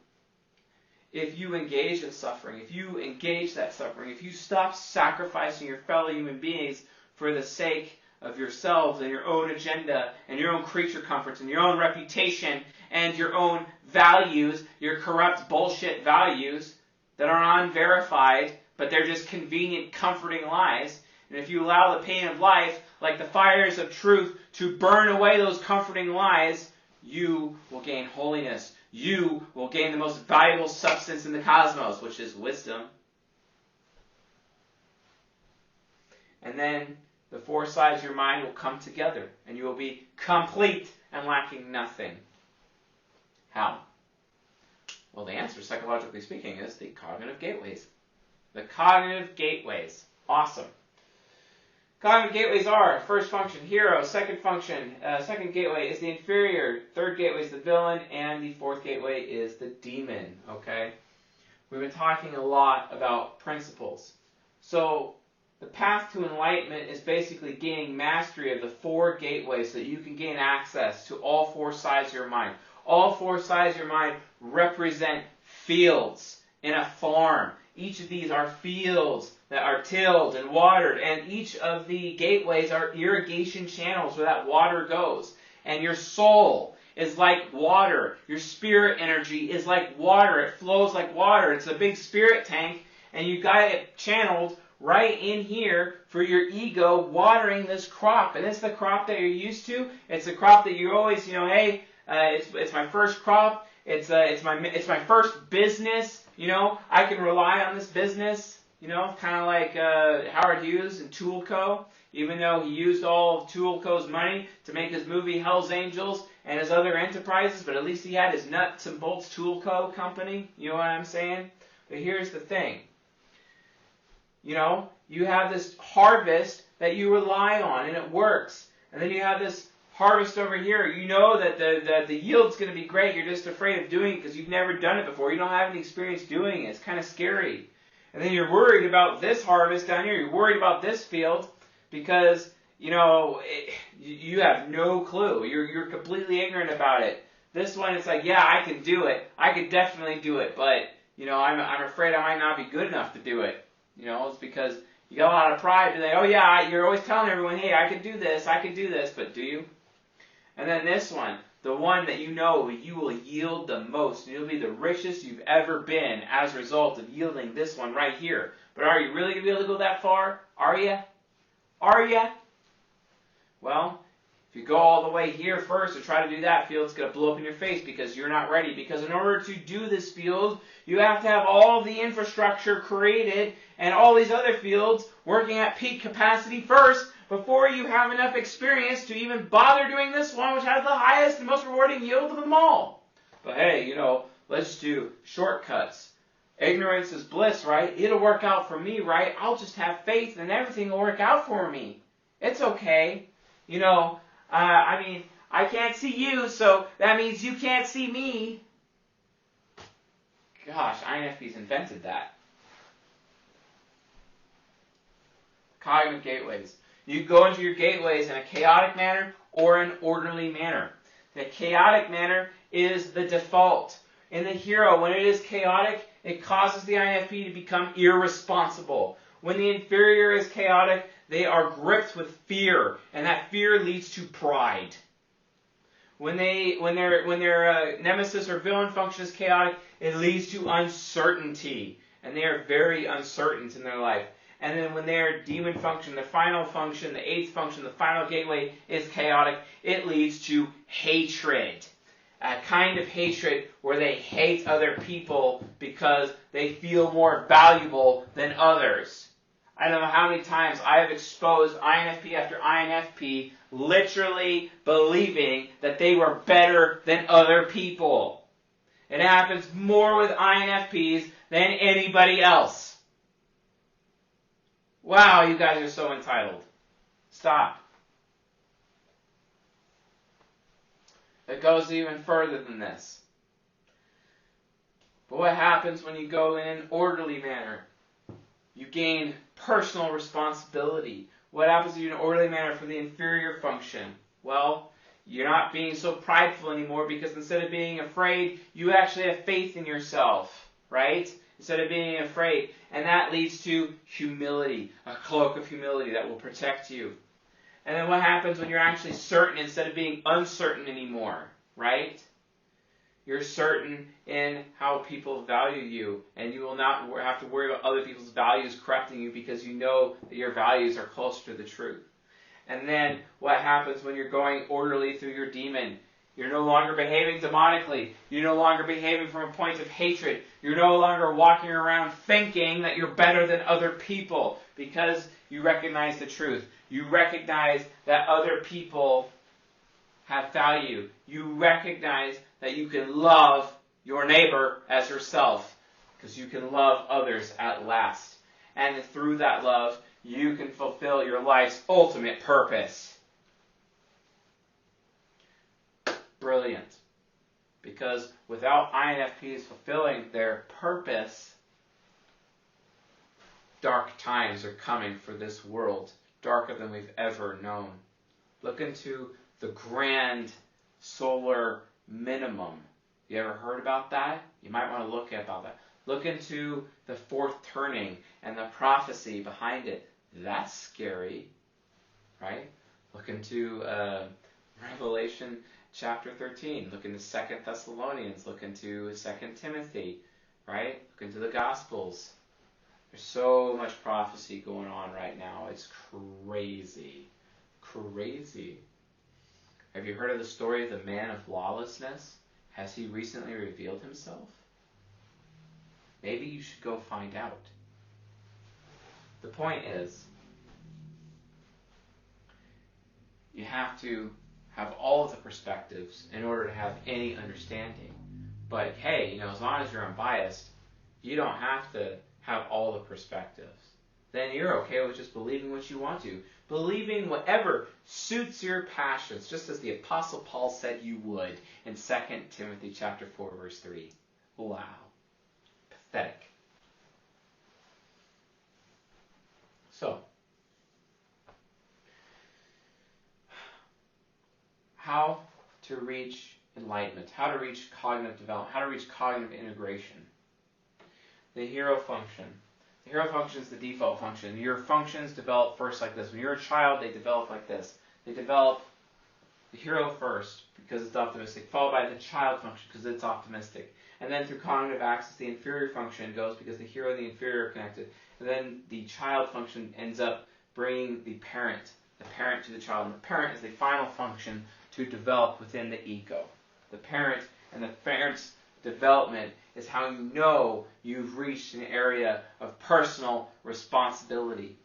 engage in suffering, if you engage that suffering, if you stop sacrificing your fellow human beings for the sake of yourselves and your own agenda and your own creature comforts and your own reputation and your own values, your corrupt bullshit values that are unverified, but they're just convenient, comforting lies, and if you allow the pain of life, like the fires of truth, to burn away those comforting lies, you will gain holiness. You will gain the most valuable substance in the cosmos, which is wisdom. And then the four sides of your mind will come together, and you will be complete and lacking nothing. How? Well, the answer, psychologically speaking, is the cognitive gateways. The cognitive gateways. Awesome. Cognitive gateways are: first function, hero; second function, second gateway is the inferior; third gateway is the villain; and the fourth gateway is the demon. Okay? We've been talking a lot about principles. So the path to enlightenment is basically gaining mastery of the four gateways so that you can gain access to all four sides of your mind. All four sides of your mind represent fields in a farm. Each of these are fields that are tilled and watered, and each of the gateways are irrigation channels where that water goes. And your soul is like water. Your spirit energy is like water. It flows like water. It's a big spirit tank, and you got it channeled right in here for your ego watering this crop. And it's the crop that you're used to. It's the crop that you always, hey, it's my first crop. It's my first business. I can rely on this business. Kind of like Howard Hughes and Tool Co. Even though he used all of Tool Co.'s money to make his movie Hell's Angels and his other enterprises, but at least he had his nuts and bolts Tool Co. company. You know what I'm saying? But here's the thing. You have this harvest that you rely on, and it works. And then you have this harvest over here. You know that the yield's going to be great. You're just afraid of doing it because you've never done it before. You don't have any experience doing it. It's kind of scary. And then you're worried about this harvest down here. You're worried about this field because, you have no clue. You're completely ignorant about it. This one, it's like, yeah, I can do it. I could definitely do it. But, I'm afraid I might not be good enough to do it. It's because you got a lot of pride. You're like, oh yeah, you're always telling everyone, hey, I can do this, but do you? And then this one, the one that you will yield the most, and you'll be the richest you've ever been as a result of yielding this one right here. But are you really going to be able to go that far? Are you? Are you? Well, if you go all the way here first and try to do that field, it's going to blow up in your face because you're not ready. Because in order to do this field, you have to have all the infrastructure created and all these other fields working at peak capacity first before you have enough experience to even bother doing this one, which has the highest and most rewarding yield of them all. But hey, let's do shortcuts. Ignorance is bliss, right? It'll work out for me, right? I'll just have faith and everything will work out for me. It's okay. I can't see you, so that means you can't see me. Gosh, INFP's invented that. Cognitive gateways. You go into your gateways in a chaotic manner or an orderly manner. The chaotic manner is the default. In the hero, when it is chaotic, it causes the INFP to become irresponsible. When the inferior is chaotic, they are gripped with fear, and that fear leads to pride. When their nemesis or villain function is chaotic, it leads to uncertainty, and they are very uncertain in their life. And then when their demon function, the final function, the eighth function, the final gateway is chaotic, it leads to hatred. A kind of hatred where they hate other people because they feel more valuable than others. I don't know how many times I have exposed INFP after INFP literally believing that they were better than other people. It happens more with INFPs than anybody else. Wow, you guys are so entitled. Stop. It goes even further than this. But what happens when you go in an orderly manner? You gain personal responsibility. What happens in an orderly manner for the inferior function? Well, you're not being so prideful anymore because instead of being afraid, you actually have faith in yourself, right? Instead of being afraid. And that leads to humility, a cloak of humility that will protect you. And then what happens when you're actually certain instead of being uncertain anymore, right? You're certain in how people value you, and you will not have to worry about other people's values corrupting you because you know that your values are closer to the truth. And then what happens when you're going orderly through your demon? You're no longer behaving demonically. You're no longer behaving from a point of hatred. You're no longer walking around thinking that you're better than other people because you recognize the truth. You recognize that other people have value. You recognize that you can love your neighbor as yourself because you can love others at last. And through that love, you can fulfill your life's ultimate purpose. Brilliant. Because without INFPs fulfilling their purpose, dark times are coming for this world, darker than we've ever known. Look into the grand solar minimum. You ever heard about that? You might want to look about that. Look into the fourth turning and the prophecy behind it. That's scary, right? Look into Revelation chapter 13. Look into 2 Thessalonians. Look into 2 Timothy, right? Look into the Gospels. There's so much prophecy going on right now. It's crazy. Crazy. Have you heard of the story of the man of lawlessness? Has he recently revealed himself? Maybe you should go find out. The point is, you have to have all of the perspectives in order to have any understanding. But hey, as long as you're unbiased, you don't have to have all the perspectives. Then you're okay with just believing what you want to. Believing whatever suits your passions, just as the Apostle Paul said you would in 2 Timothy chapter 4, verse 3. Wow. Pathetic. So, how to reach enlightenment, how to reach cognitive development, how to reach cognitive integration. The hero function. The hero function is the default function. Your functions develop first like this. When you're a child, they develop like this. They develop the hero first because it's optimistic, followed by the child function because it's optimistic. And then through cognitive axis, the inferior function goes because the hero and the inferior are connected. And then the child function ends up bringing the parent to the child. And the parent is the final function to develop within the ego. The parent and the parent's development is how you know you've reached an area of personal responsibility.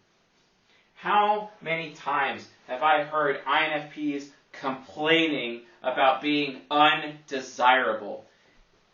How many times have I heard INFPs complaining about being undesirable?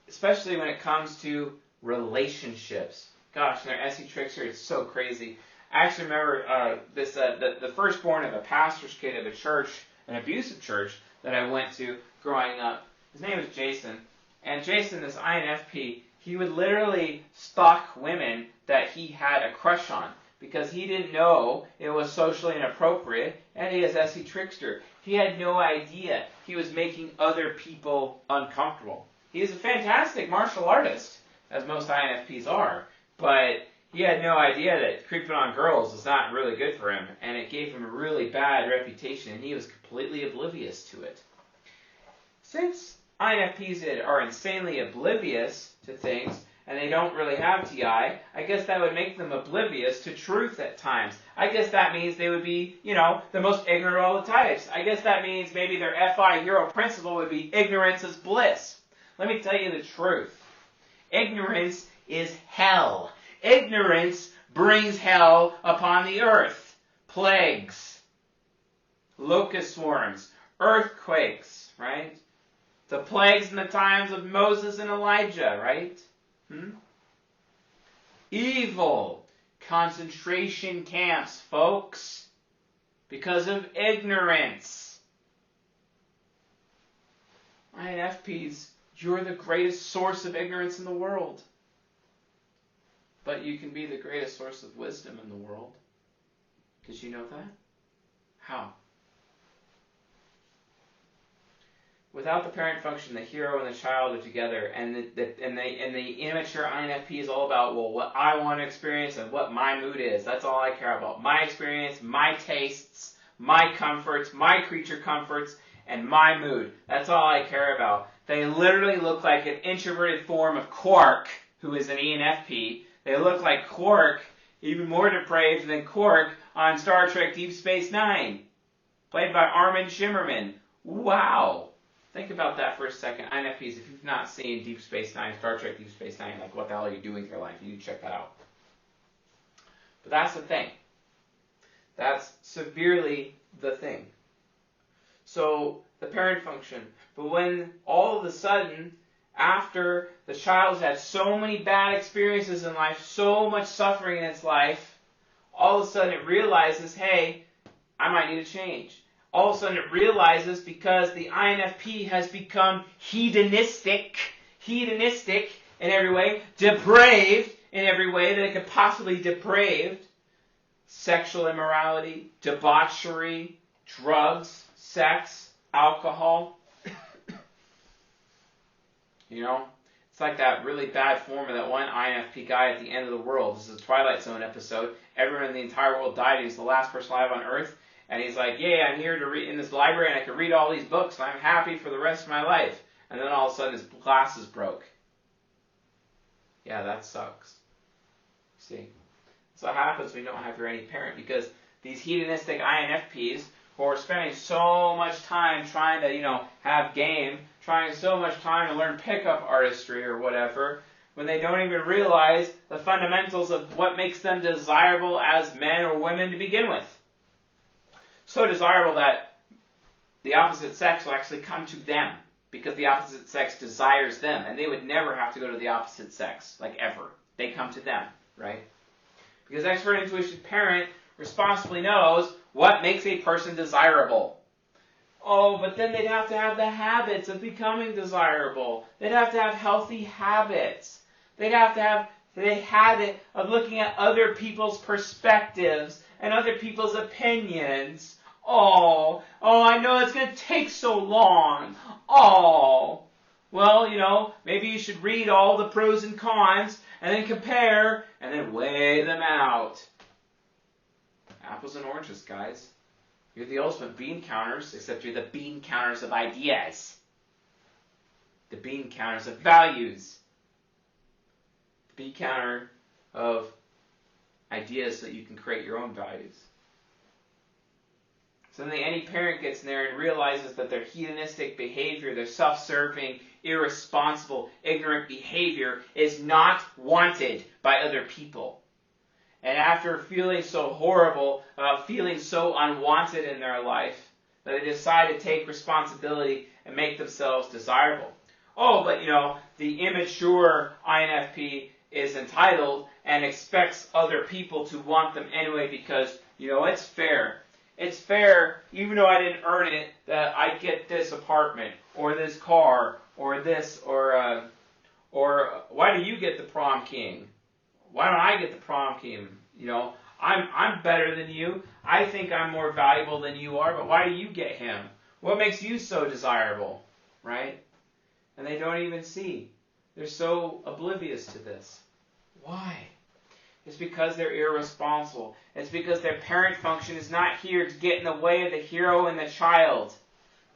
Especially when it comes to relationships. Gosh, their SE treachery is so crazy. I actually remember the firstborn of a pastor's kid of a church, an abusive church that I went to growing up. His name was Jason. And Jason, this INFP, he would literally stalk women that he had a crush on because he didn't know it was socially inappropriate, and he is SE trickster. He had no idea he was making other people uncomfortable. He is a fantastic martial artist, as most INFPs are, but he had no idea that creeping on girls is not really good for him, and it gave him a really bad reputation, and he was completely oblivious to it. Since INFPs are insanely oblivious to things, and they don't really have TI, I guess that would make them oblivious to truth at times. I guess that means they would be, the most ignorant of all the types. I guess that means maybe their FI hero principle would be ignorance is bliss. Let me tell you the truth. Ignorance is hell. Ignorance brings hell upon the earth. Plagues, locust swarms, earthquakes, right? The plagues in the times of Moses and Elijah, right? Evil concentration camps, folks, because of ignorance. INFPs, you're the greatest source of ignorance in the world. But you can be the greatest source of wisdom in the world. Did you know that? How? Without the parent function, the hero and the child are together, and the immature INFP is all about, what I want to experience and what my mood is. That's all I care about. My experience, my tastes, my comforts, my creature comforts, and my mood. That's all I care about. They literally look like an introverted form of Quark, who is an ENFP. They look like Quark, even more depraved than Quark on Star Trek Deep Space Nine, played by Armin Shimmerman. Wow. Think about that for a second. INFPs, if you've not seen Deep Space Nine, Star Trek Deep Space Nine, what the hell are you doing with your life? You need to check that out. But that's the thing. That's severely the thing. So, the parent function. But when all of a sudden, after the child's had so many bad experiences in life, so much suffering in its life, all of a sudden it realizes, hey, I might need to change. All of a sudden it realizes because the INFP has become hedonistic in every way, depraved in every way that it could possibly depraved. Sexual immorality, debauchery, drugs, sex, alcohol. It's like that really bad form of that one INFP guy at the end of the world. This is a Twilight Zone episode. Everyone in the entire world died, and he's the last person alive on Earth. And he's like, yeah, I'm here to read in this library, and I can read all these books, and I'm happy for the rest of my life. And then all of a sudden his glasses broke. Yeah, that sucks. See? That's what happens when you don't have your any parent, because these hedonistic INFPs who are spending so much time trying to, have game, trying so much time to learn pickup artistry or whatever, when they don't even realize the fundamentals of what makes them desirable as men or women to begin with. So desirable that the opposite sex will actually come to them, because the opposite sex desires them, and they would never have to go to the opposite sex, like ever. They come to them, right? Because expert intuition parent responsibly knows what makes a person desirable. Oh, but then they'd have to have the habits of becoming desirable. They'd have to have healthy habits. They'd have to have the habit of looking at other people's perspectives and other people's opinions. Oh, I know it's going to take so long. Oh, well, maybe you should read all the pros and cons and then compare and then weigh them out. Apples and oranges, guys. You're the ultimate bean counters, except you're the bean counters of ideas. The bean counters of values. The bean counter of ideas so that you can create your own values. So then any parent gets in there and realizes that their hedonistic behavior, their self-serving, irresponsible, ignorant behavior is not wanted by other people. And after feeling so horrible, feeling so unwanted in their life, that they decide to take responsibility and make themselves desirable. Oh, but the immature INFP is entitled and expects other people to want them anyway because, it's fair. It's fair, even though I didn't earn it, that I get this apartment, or this car, or this, or why do you get the prom king? Why don't I get the prom king? I'm better than you. I think I'm more valuable than you are, but why do you get him? What makes you so desirable, right? And they don't even see. They're so oblivious to this. Why? It's because they're irresponsible. It's because their parent function is not here to get in the way of the hero and the child.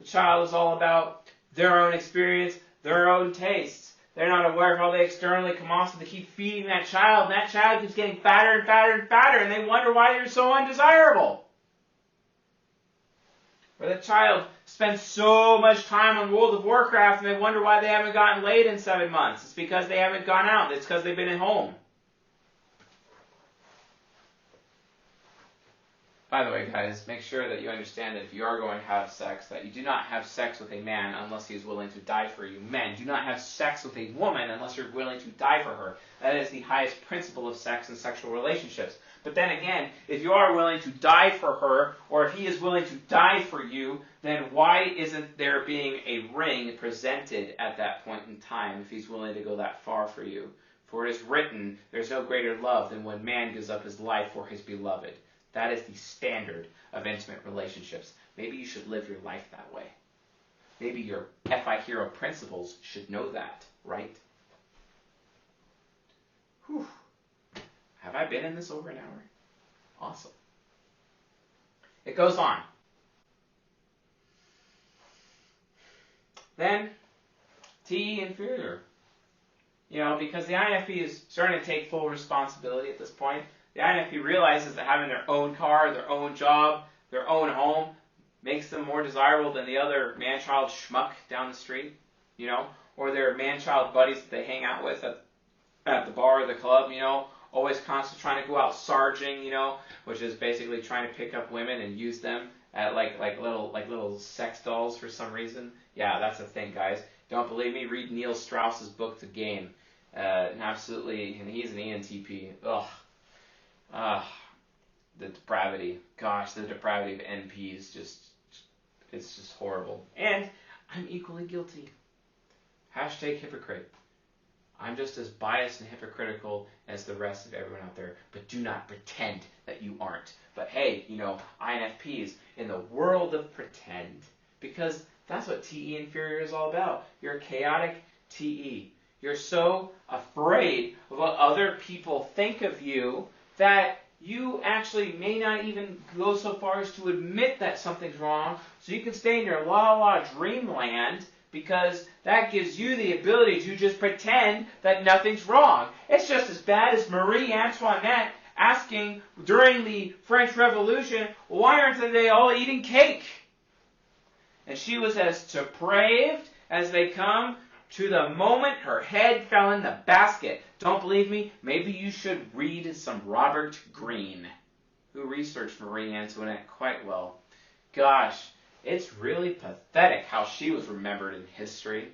The child is all about their own experience, their own tastes. They're not aware of how they externally come off, so they keep feeding that child, and that child keeps getting fatter and fatter and fatter, and they wonder why they're so undesirable. Or the child spends so much time on World of Warcraft, and they wonder why they haven't gotten laid in 7 months. It's because they haven't gone out. It's because they've been at home. By the way, guys, make sure that you understand that if you are going to have sex, that you do not have sex with a man unless he is willing to die for you. Men, do not have sex with a woman unless you're willing to die for her. That is the highest principle of sex and sexual relationships. But then again, if you are willing to die for her, or if he is willing to die for you, then why isn't there being a ring presented at that point in time if he's willing to go that far for you? For it is written, there's no greater love than when man gives up his life for his beloved. That is the standard of intimate relationships. Maybe you should live your life that way. Maybe your FI Hero principles should know that, right? Whew. Have I been in this over an hour? Awesome. It goes on. Then, TE inferior. Because the INFP is starting to take full responsibility at this point. The INFP realizes that having their own car, their own job, their own home makes them more desirable than the other man-child schmuck down the street, or their man-child buddies that they hang out with at the bar or the club, always constantly trying to go out sarging, which is basically trying to pick up women and use them at like little sex dolls for some reason. Yeah, that's the thing, guys. Don't believe me? Read Neil Strauss's book, The Game. And he's an ENTP. Ugh. The depravity. Gosh, the depravity of NPs it's just horrible. And I'm equally guilty. Hashtag hypocrite. I'm just as biased and hypocritical as the rest of everyone out there, but do not pretend that you aren't. But hey, INFPs in the world of pretend, because that's what TE inferior is all about. You're a chaotic TE. You're so afraid of what other people think of you that you actually may not even go so far as to admit that something's wrong, so you can stay in your la-la dreamland, because that gives you the ability to just pretend that nothing's wrong. It's just as bad as Marie Antoinette asking during the French Revolution, why aren't they all eating cake? And she was as depraved as they come to the moment her head fell in the basket. Don't believe me? Maybe you should read some Robert Greene, who researched Marie Antoinette quite well. Gosh, it's really pathetic how she was remembered in history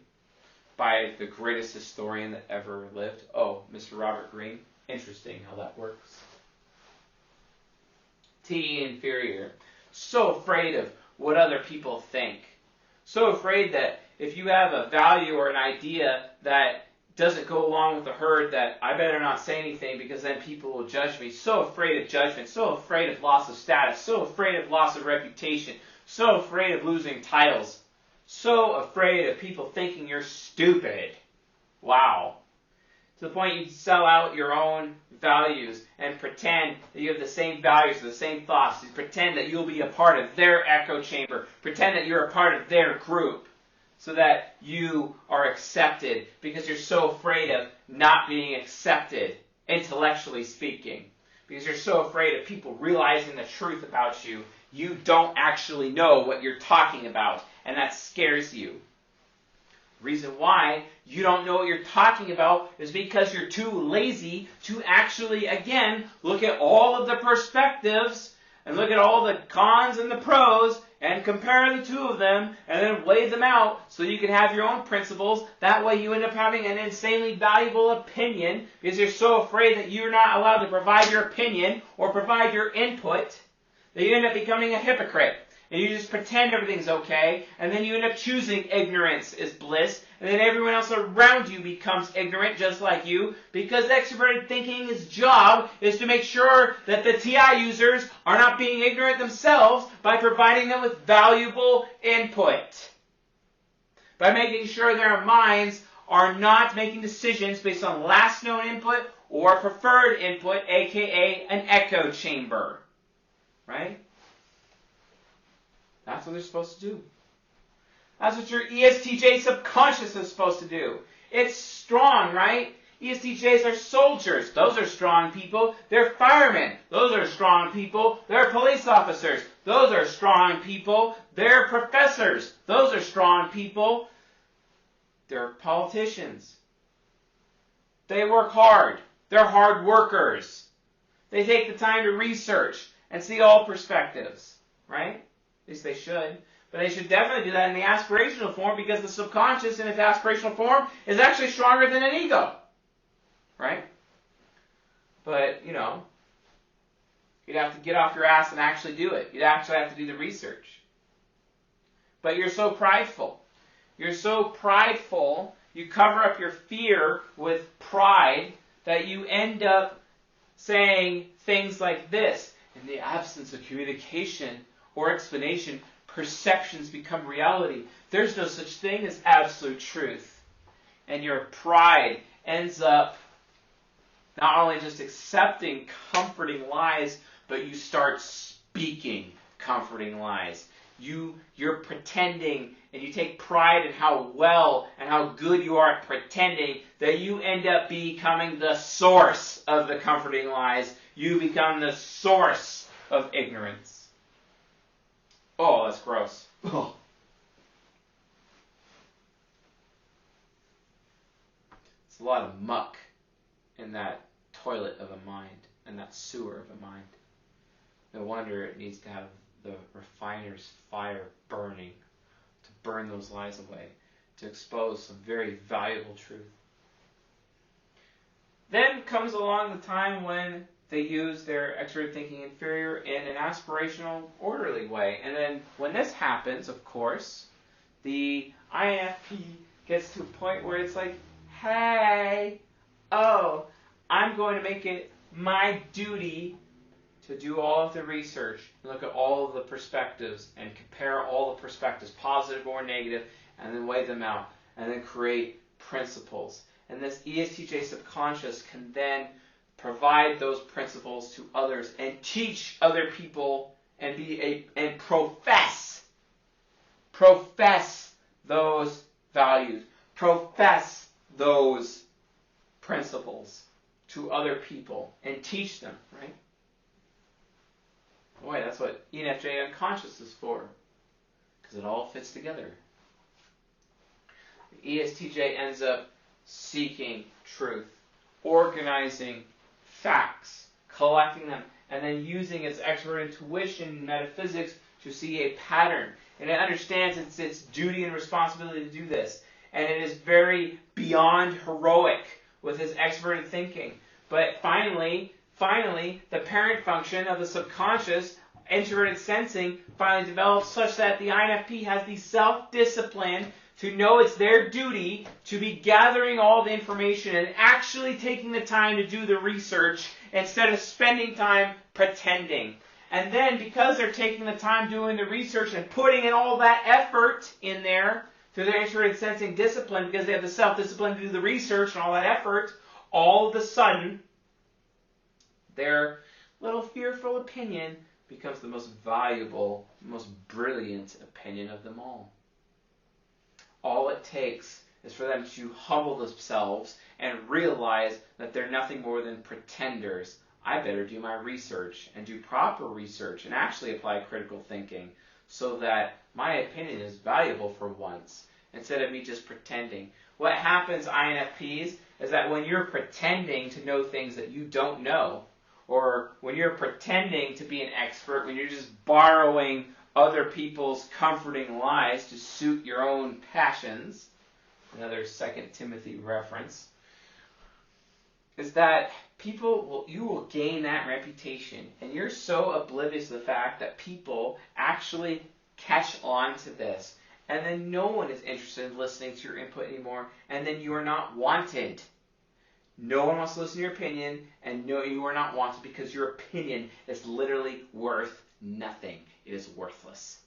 by the greatest historian that ever lived. Oh, Mr. Robert Greene. Interesting how that works. T, inferior. So afraid of what other people think. So afraid that if you have a value or an idea that doesn't go along with the herd, that I better not say anything because then people will judge me. So afraid of judgment. So afraid of loss of status. So afraid of loss of reputation. So afraid of losing titles. So afraid of people thinking you're stupid. Wow. To the point you sell out your own values and pretend that you have the same values, the same thoughts. You pretend that you'll be a part of their echo chamber. Pretend that you're a part of their group so that you are accepted because you're so afraid of not being accepted, intellectually speaking. Because you're so afraid of people realizing the truth about you. You don't actually know what you're talking about, and that scares you. The reason why you don't know what you're talking about is because you're too lazy to actually, again, look at all of the perspectives and look at all the cons and the pros and compare the two of them and then weigh them out so you can have your own principles. That way you end up having an insanely valuable opinion because you're so afraid that you're not allowed to provide your opinion or provide your input that you end up becoming a hypocrite. And you just pretend everything's okay, and then you end up choosing ignorance is bliss, and then everyone else around you becomes ignorant just like you, because extroverted thinking's job is to make sure that the TI users are not being ignorant themselves by providing them with valuable input. By making sure their minds are not making decisions based on last known input or preferred input, aka an echo chamber. Right? That's what they're supposed to do. That's what your ESTJ subconscious is supposed to do. It's strong, right? ESTJs are soldiers. Those are strong people. They're firemen. Those are strong people. They're police officers. Those are strong people. They're professors. Those are strong people. They're politicians. They work hard. They're hard workers. They take the time to research and see all perspectives, right? At least they should. But they should definitely do that in the aspirational form because the subconscious in its aspirational form is actually stronger than an ego. Right? But, you know, you'd have to get off your ass and actually do it. You'd actually have to do the research. But you're so prideful. You're so prideful, you cover up your fear with pride that you end up saying things like this. In the absence of communication or explanation, perceptions become reality. There's no such thing as absolute truth. And your pride ends up not only just accepting comforting lies, but you start speaking comforting lies. You're pretending, and you take pride in how well and how good you are at pretending that you end up becoming the source of the comforting lies. You become the source of ignorance. Oh, that's gross. Oh. It's a lot of muck in that toilet of a mind, and that sewer of a mind. No wonder it needs to have the refiner's fire burning to burn those lies away, to expose some very valuable truth. Then comes along the time when they use their extroverted thinking inferior in an aspirational, orderly way. And then when this happens, of course, the INFP gets to a point where it's like, hey, oh, I'm going to make it my duty to do all of the research, and look at all of the perspectives, and compare all the perspectives, positive or negative, and then weigh them out, and then create principles. And this ESTJ subconscious can then provide those principles to others and teach other people and profess those values, profess those principles to other people and teach them, right? Boy, that's what ENFJ unconscious is for, because it all fits together. The ESTJ ends up seeking truth, organizing facts, collecting them, and then using its expert intuition and metaphysics to see a pattern. And it understands its duty and responsibility to do this. And it is very beyond heroic with its expert thinking. But finally, the parent function of the subconscious, introverted sensing, finally develops such that the INFP has the self-discipline to know it's their duty to be gathering all the information and actually taking the time to do the research instead of spending time pretending. And then because they're taking the time doing the research and putting in all that effort in there through their introverted sensing discipline, because they have the self-discipline to do the research and all that effort, all of a sudden their little fearful opinion becomes the most valuable, most brilliant opinion of them all. All it takes is for them to humble themselves and realize that they're nothing more than pretenders. I better do my research and do proper research and actually apply critical thinking so that my opinion is valuable for once instead of me just pretending. What happens, INFPs, is that when you're pretending to know things that you don't know, or when you're pretending to be an expert, when you're just borrowing other people's comforting lies to suit your own passions, another 2 Timothy reference, is that you will gain that reputation, and you're so oblivious to the fact that people actually catch on to this, and then no one is interested in listening to your input anymore, and then you are not wanted. No one wants to listen to your opinion, and no, you are not wanted because your opinion is literally worth nothing. It is worthless.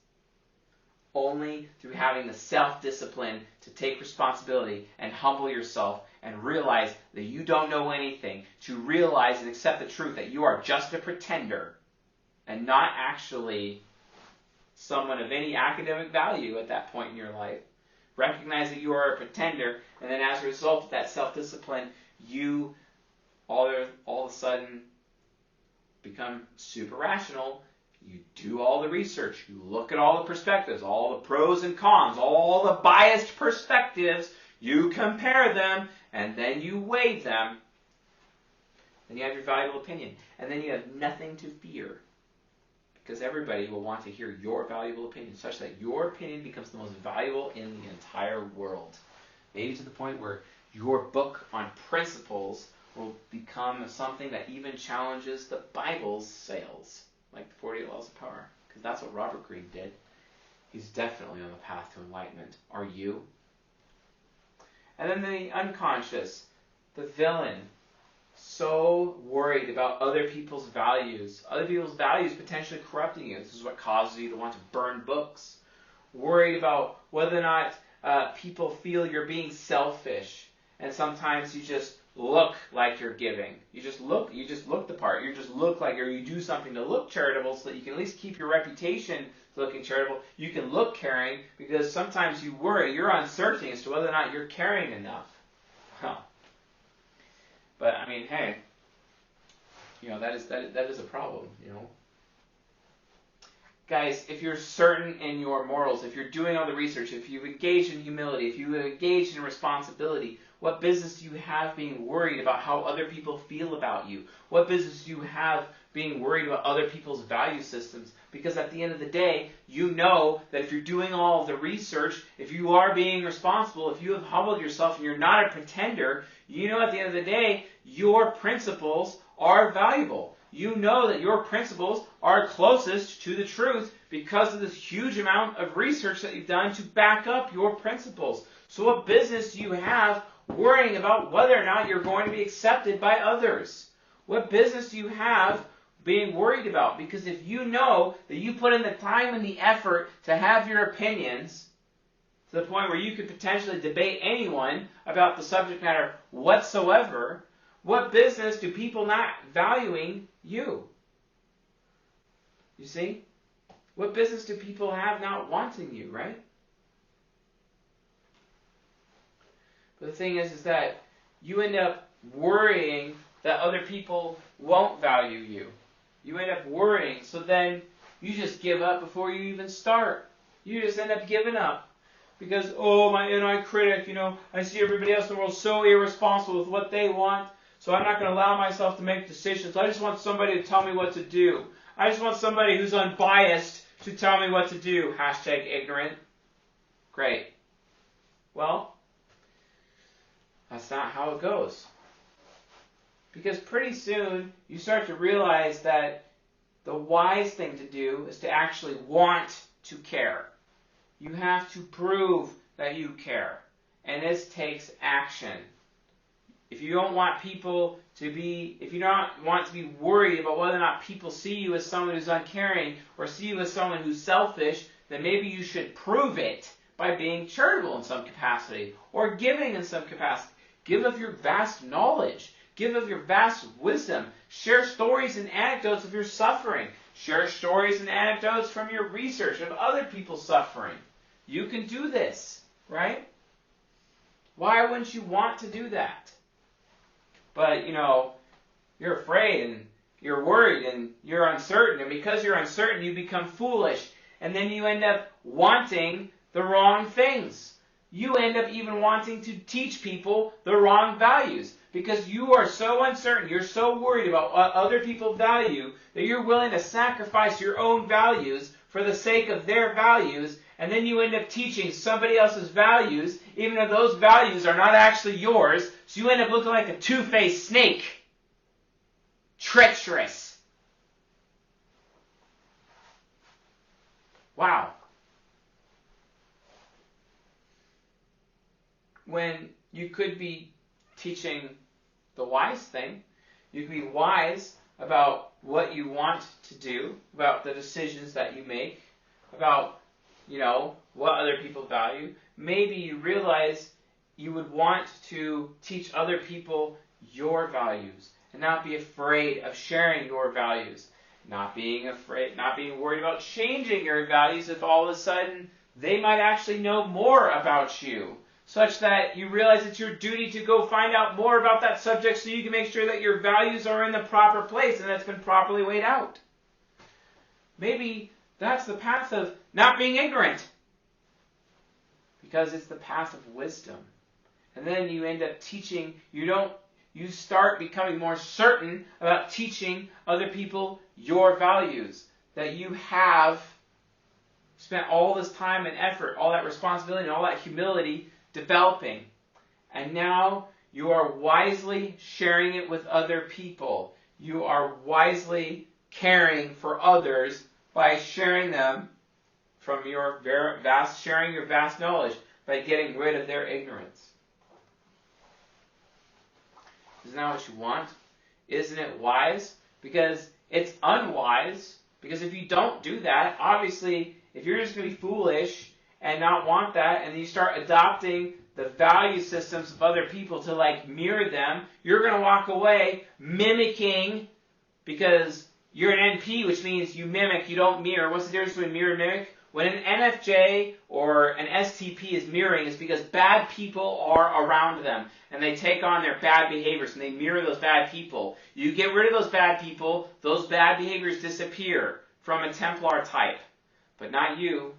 Only through having the self-discipline to take responsibility and humble yourself and realize that you don't know anything, to realize and accept the truth that you are just a pretender and not actually someone of any academic value at that point in your life. Recognize that you are a pretender, and then as a result of that self-discipline, you all of a sudden become super rational. You do all the research. You look at all the perspectives, all the pros and cons, all the biased perspectives. You compare them, and then you weigh them. Then you have your valuable opinion. And then you have nothing to fear, because everybody will want to hear your valuable opinion, such that your opinion becomes the most valuable in the entire world. Maybe to the point where your book on principles will become something that even challenges the Bible's sales, like the 48 Laws of Power, because that's what Robert Greene did. He's definitely on the path to enlightenment. Are you? And then the unconscious, the villain, so worried about other people's values potentially corrupting you. This is what causes you to want to burn books. Worried about whether or not people feel you're being selfish. And sometimes you just look like you're giving. You just look the part. You just look like, or you do something to look charitable so that you can at least keep your reputation looking charitable. You can look caring because sometimes you worry, you're uncertain as to whether or not you're caring enough. Huh. But I mean, hey, that is a problem, Guys, if you're certain in your morals, if you're doing all the research, if you've engaged in humility, if you've engaged in responsibility, what business do you have being worried about how other people feel about you? What business do you have being worried about other people's value systems? Because at the end of the day, you know that if you're doing all of the research, if you are being responsible, if you have humbled yourself and you're not a pretender, you know at the end of the day, your principles are valuable. You know that your principles are closest to the truth because of this huge amount of research that you've done to back up your principles. So what business do you have worrying about whether or not you're going to be accepted by others? What business do you have being worried about? Because if you know that you put in the time and the effort to have your opinions, to the point where you could potentially debate anyone about the subject matter whatsoever, what business do people not valuing you? You see? What business do people have not wanting you, right? But the thing is that you end up worrying that other people won't value you. You end up worrying, so then you just give up before you even start. You just end up giving up. Because, oh, my inner critic, I see everybody else in the world so irresponsible with what they want, so I'm not going to allow myself to make decisions. I just want somebody to tell me what to do. I just want somebody who's unbiased to tell me what to do. Hashtag ignorant. Great. Well, that's not how it goes. Because pretty soon, you start to realize that the wise thing to do is to actually want to care. You have to prove that you care. And this takes action. If you don't want people to be, if you don't want to be worried about whether or not people see you as someone who's uncaring or see you as someone who's selfish, then maybe you should prove it by being charitable in some capacity or giving in some capacity. Give of your vast knowledge. Give of your vast wisdom. Share stories and anecdotes of your suffering. Share stories and anecdotes from your research of other people's suffering. You can do this, right? Why wouldn't you want to do that? But, you're afraid and you're worried and you're uncertain. And because you're uncertain, you become foolish. And then you end up wanting the wrong things. You end up even wanting to teach people the wrong values. Because you are so uncertain, you're so worried about what other people value, that you're willing to sacrifice your own values for the sake of their values, and then you end up teaching somebody else's values, even though those values are not actually yours, so you end up looking like a two-faced snake. Treacherous. Wow. When you could be teaching the wise thing, you can be wise about what you want to do, about the decisions that you make, about, what other people value. Maybe you realize you would want to teach other people your values and not be afraid of sharing your values. Not being worried about changing your values if all of a sudden they might actually know more about you, such that you realize it's your duty to go find out more about that subject so you can make sure that your values are in the proper place and that's been properly weighed out. Maybe that's the path of not being ignorant, because it's the path of wisdom. And then you end up teaching, you start becoming more certain about teaching other people your values, that you have spent all this time and effort, all that responsibility and all that humility developing. And now you are wisely sharing it with other people. You are wisely caring for others by sharing them from your sharing your vast knowledge, by getting rid of their ignorance. Isn't that what you want? Isn't it wise? Because it's unwise. Because if you don't do that, obviously, if you're just going to be foolish and not want that, and then you start adopting the value systems of other people to mirror them, you're going to walk away mimicking, because you're an NP, which means you mimic, you don't mirror. What's the difference between mirror and mimic? When an NFJ or an STP is mirroring, it's because bad people are around them, and they take on their bad behaviors, and they mirror those bad people. You get rid of those bad people, those bad behaviors disappear from a Templar type. But not you.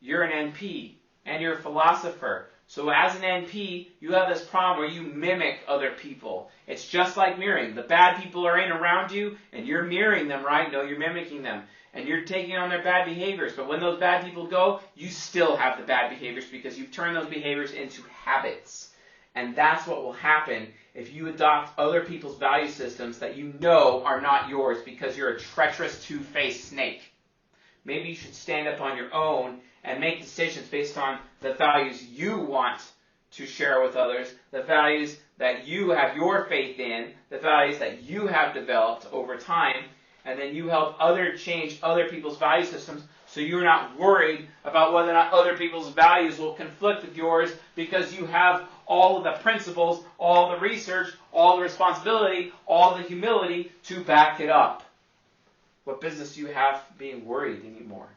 You're an NP, and you're a philosopher. So as an NP, you have this problem where you mimic other people. It's just like mirroring. The bad people are in around you, and you're mirroring them, right? No, you're mimicking them. And you're taking on their bad behaviors. But when those bad people go, you still have the bad behaviors because you've turned those behaviors into habits. And that's what will happen if you adopt other people's value systems that you know are not yours because you're a treacherous two-faced snake. Maybe you should stand up on your own and make decisions based on the values you want to share with others, the values that you have your faith in, the values that you have developed over time, and then you help change other people's value systems So you're not worried about whether or not other people's values will conflict with yours because you have all of the principles, all the research, all the responsibility, all the humility to back it up. What business do you have being worried anymore?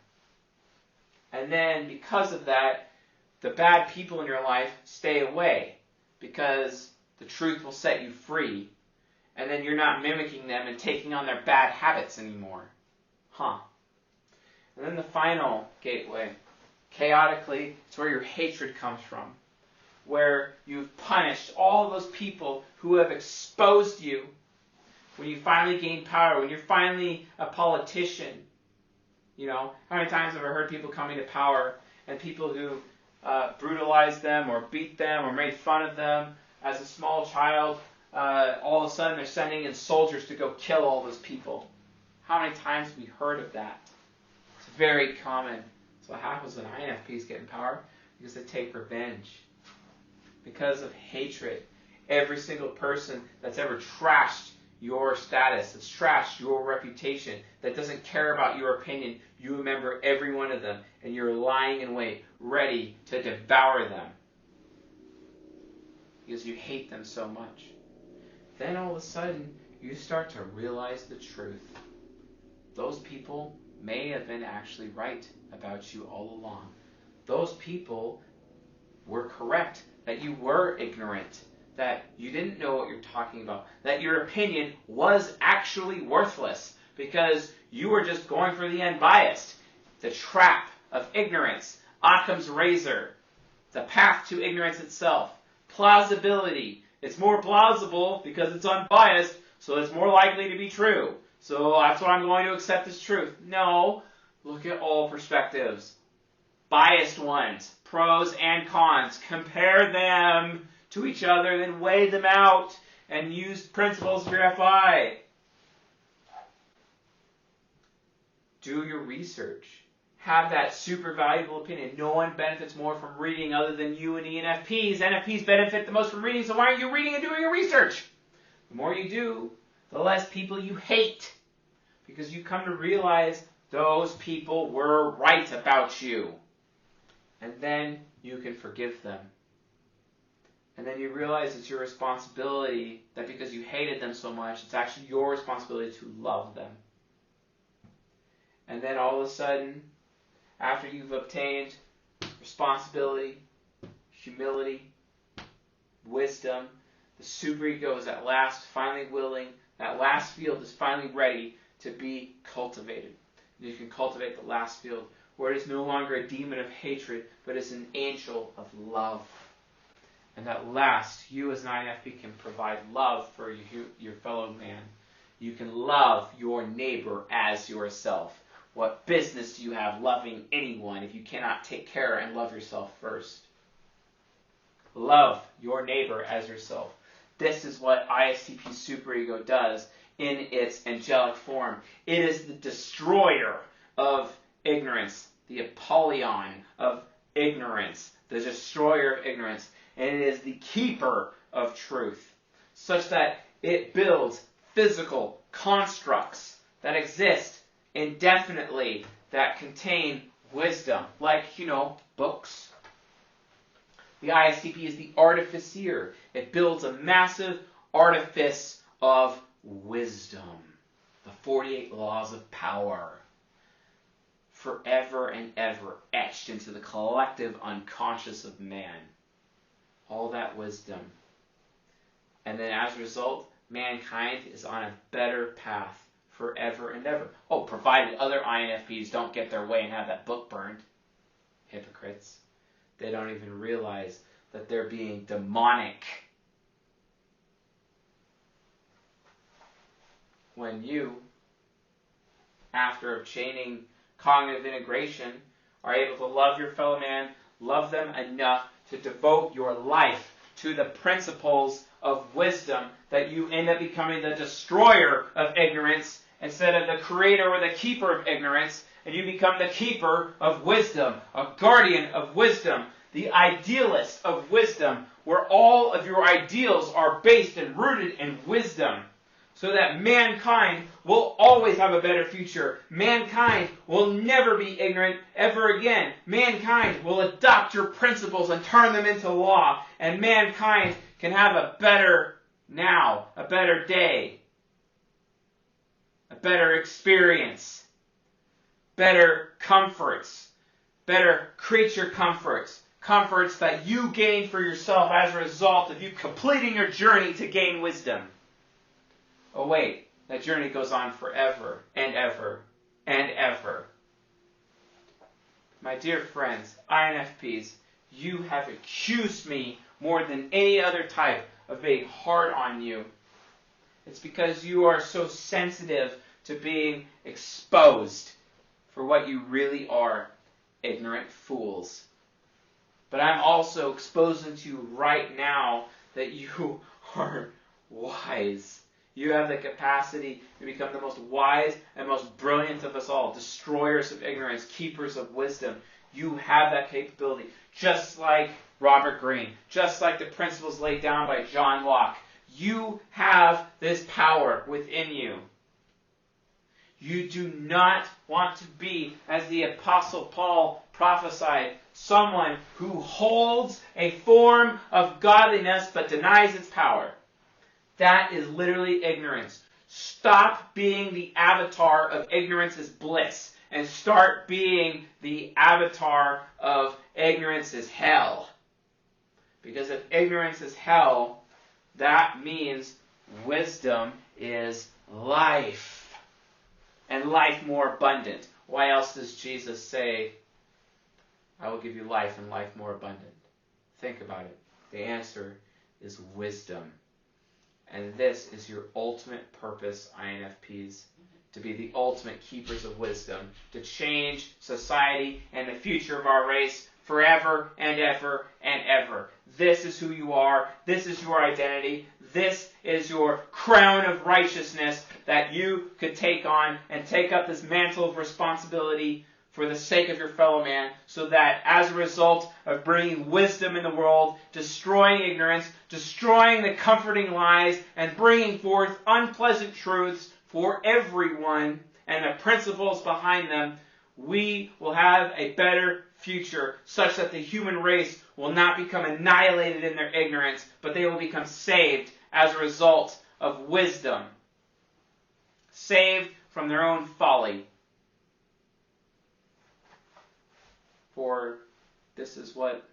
And then because of that, the bad people in your life stay away because the truth will set you free. And then you're not mimicking them and taking on their bad habits anymore. And then the final gateway, chaotically, it's where your hatred comes from. Where you've punished all those people who have exposed you. When you finally gain power, when you're finally a politician. You know, how many times have I heard people coming to power and people who brutalized them or beat them or made fun of them as a small child, all of a sudden they're sending in soldiers to go kill all those people. How many times have we heard of that? It's very common. So what happens when INFPs get in power? Because they take revenge. Because of hatred. Every single person that's ever trashed your status, that's trashed your reputation, that doesn't care about your opinion, you remember every one of them, and you're lying in wait, ready to devour them. Because you hate them so much. Then all of a sudden, you start to realize the truth. Those people may have been actually right about you all along. Those people were correct, that you were ignorant, that you didn't know what you're talking about, that your opinion was actually worthless because you were just going for the unbiased. The trap of ignorance, Occam's razor, the path to ignorance itself, plausibility. It's more plausible because it's unbiased, so it's more likely to be true. So that's what I'm going to accept as truth. No, look at all perspectives. Biased ones, pros and cons. Compare them to each other, then weigh them out and use principles of your FI. Do your research. Have that super valuable opinion. No one benefits more from reading other than you and ENFPs. NFPs benefit the most from reading, so why aren't you reading and doing your research? The more you do, the less people you hate. Because you come to realize those people were right about you. And then you can forgive them. And then you realize it's your responsibility that because you hated them so much, it's actually your responsibility to love them. And then all of a sudden, after you've obtained responsibility, humility, wisdom, the superego is at last finally willing, that last field is finally ready to be cultivated. And you can cultivate the last field where it is no longer a demon of hatred, but is an angel of love. And at last, you as an INFP can provide love for your fellow man. You can love your neighbor as yourself. What business do you have loving anyone if you cannot take care and love yourself first? Love your neighbor as yourself. This is what ISTP superego does in its angelic form. It is the destroyer of ignorance, the Apollyon of ignorance, the destroyer of ignorance. And it is the keeper of truth, such that it builds physical constructs that exist indefinitely, that contain wisdom, like, books. The ISTP is the artificer. It builds a massive artifice of wisdom. The 48 laws of power. Forever and ever etched into the collective unconscious of man. All that wisdom. And then as a result, mankind is on a better path forever and ever. Oh, provided other INFPs don't get their way and have that book burned. Hypocrites. They don't even realize that they're being demonic. When you, after obtaining cognitive integration, are able to love your fellow man, love them enough to devote your life to the principles of wisdom, that you end up becoming the destroyer of ignorance instead of the creator or the keeper of ignorance, and you become the keeper of wisdom, a guardian of wisdom, the idealist of wisdom, where all of your ideals are based and rooted in wisdom. so that mankind will always have a better future. Mankind will never be ignorant ever again. Mankind will adopt your principles and turn them into law. And mankind can have a better now, a better day, a better experience, better comforts, better creature comforts, comforts that you gain for yourself as a result of you completing your journey to gain wisdom. Oh wait, that journey goes on forever and ever and ever. My dear friends, INFPs, you have accused me more than any other type of being hard on you. It's because you are so sensitive to being exposed for what you really are, ignorant fools. But I'm also exposing to you right now that you are wise. You have the capacity to become the most wise and most brilliant of us all, destroyers of ignorance, keepers of wisdom. You have that capability, just like Robert Greene, just like the principles laid down by John Locke. You have this power within you. You do not want to be, as the Apostle Paul prophesied, someone who holds a form of godliness but denies its power. That is literally ignorance. Stop being the avatar of ignorance is bliss and start being the avatar of ignorance is hell. Because if ignorance is hell, that means wisdom is life. And life more abundant. Why else does Jesus say, I will give you life and life more abundant? Think about it. The answer is wisdom. And this is your ultimate purpose, INFPs, to be the ultimate keepers of wisdom, to change society and the future of our race forever and ever and ever. This is who you are. This is your identity. This is your crown of righteousness that you could take on and take up this mantle of responsibility for the sake of your fellow man, so that as a result of bringing wisdom in the world, destroying ignorance, destroying the comforting lies, and bringing forth unpleasant truths for everyone and the principles behind them, we will have a better future, such that the human race will not become annihilated in their ignorance, but they will become saved as a result of wisdom. Saved from their own folly. For this is what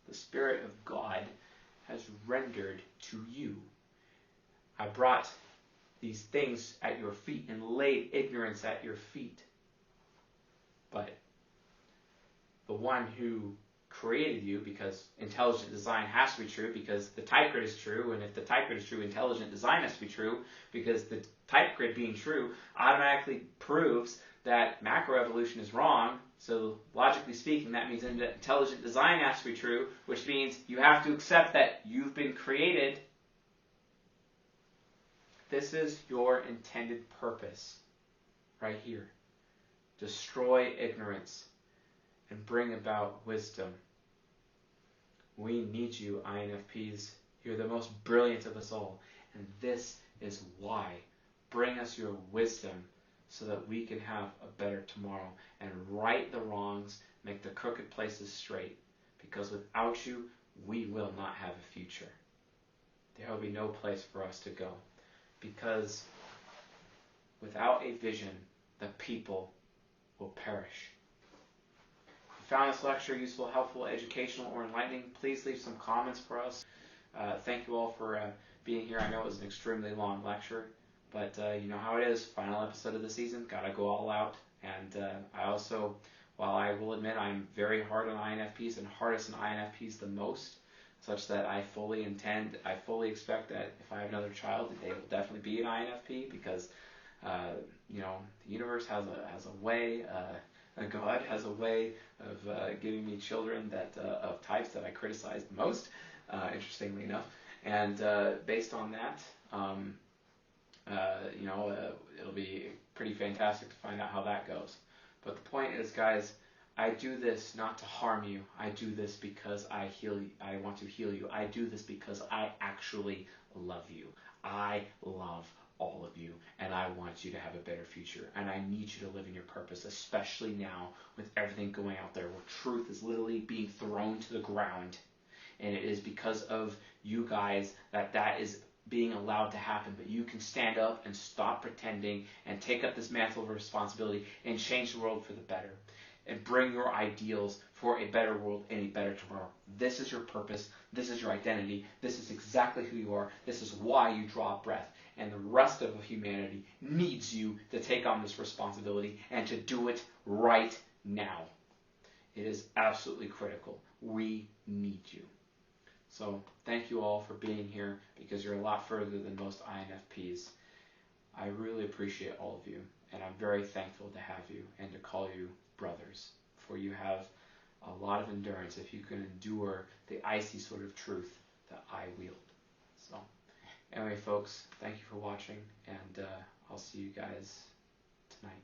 the Spirit of God has rendered to you. I brought these things at your feet and laid ignorance at your feet. But the one who created you, because intelligent design has to be true, because the type grid is true, and if the type grid is true, intelligent design has to be true, because the type grid being true automatically proves that macroevolution is wrong. So logically speaking, that means intelligent design has to be true, which means you have to accept that you've been created. This is your intended purpose right here. Destroy ignorance and bring about wisdom. We need you, INFPs. You're the most brilliant of us all. And this is why. Bring us your wisdom so that we can have a better tomorrow and right the wrongs, make the crooked places straight. Because without you, we will not have a future. There will be no place for us to go. Because without a vision, the people will perish. If you found this lecture useful, helpful, educational, or enlightening, please leave some comments for us. Thank you all for being here. I know it was an extremely long lecture, but you know how it is. Final episode of the season, gotta go all out. And I also, while I will admit I'm very hard on INFPs and hardest on INFPs the most, such that I fully expect that if I have another child, they will definitely be an INFP, because you know, the universe has a way, God has a way of giving me children that of types that I criticize the most, interestingly enough, and based on that, you know, it'll be pretty fantastic to find out how that goes. But the point is, guys, I do this not to harm you. I do this because I want to heal you. I do this because I actually love you. I love all of you, and I want you to have a better future, and I need you to live in your purpose, especially now with everything going out there where truth is literally being thrown to the ground, and it is because of you guys that is being allowed to happen. But you can stand up and stop pretending and take up this mantle of responsibility and change the world for the better and bring your ideals for a better world and a better tomorrow. This is your purpose. This is your identity. This is exactly who you are. This is why you draw breath. And the rest of humanity needs you to take on this responsibility and to do it right now. It is absolutely critical. We need you. So thank you all for being here, because you're a lot further than most INFPs. I really appreciate all of you, and I'm very thankful to have you and to call you brothers, for you have a lot of endurance if you can endure the icy sort of truth that I wield. So anyway, folks, thank you for watching, and I'll see you guys tonight.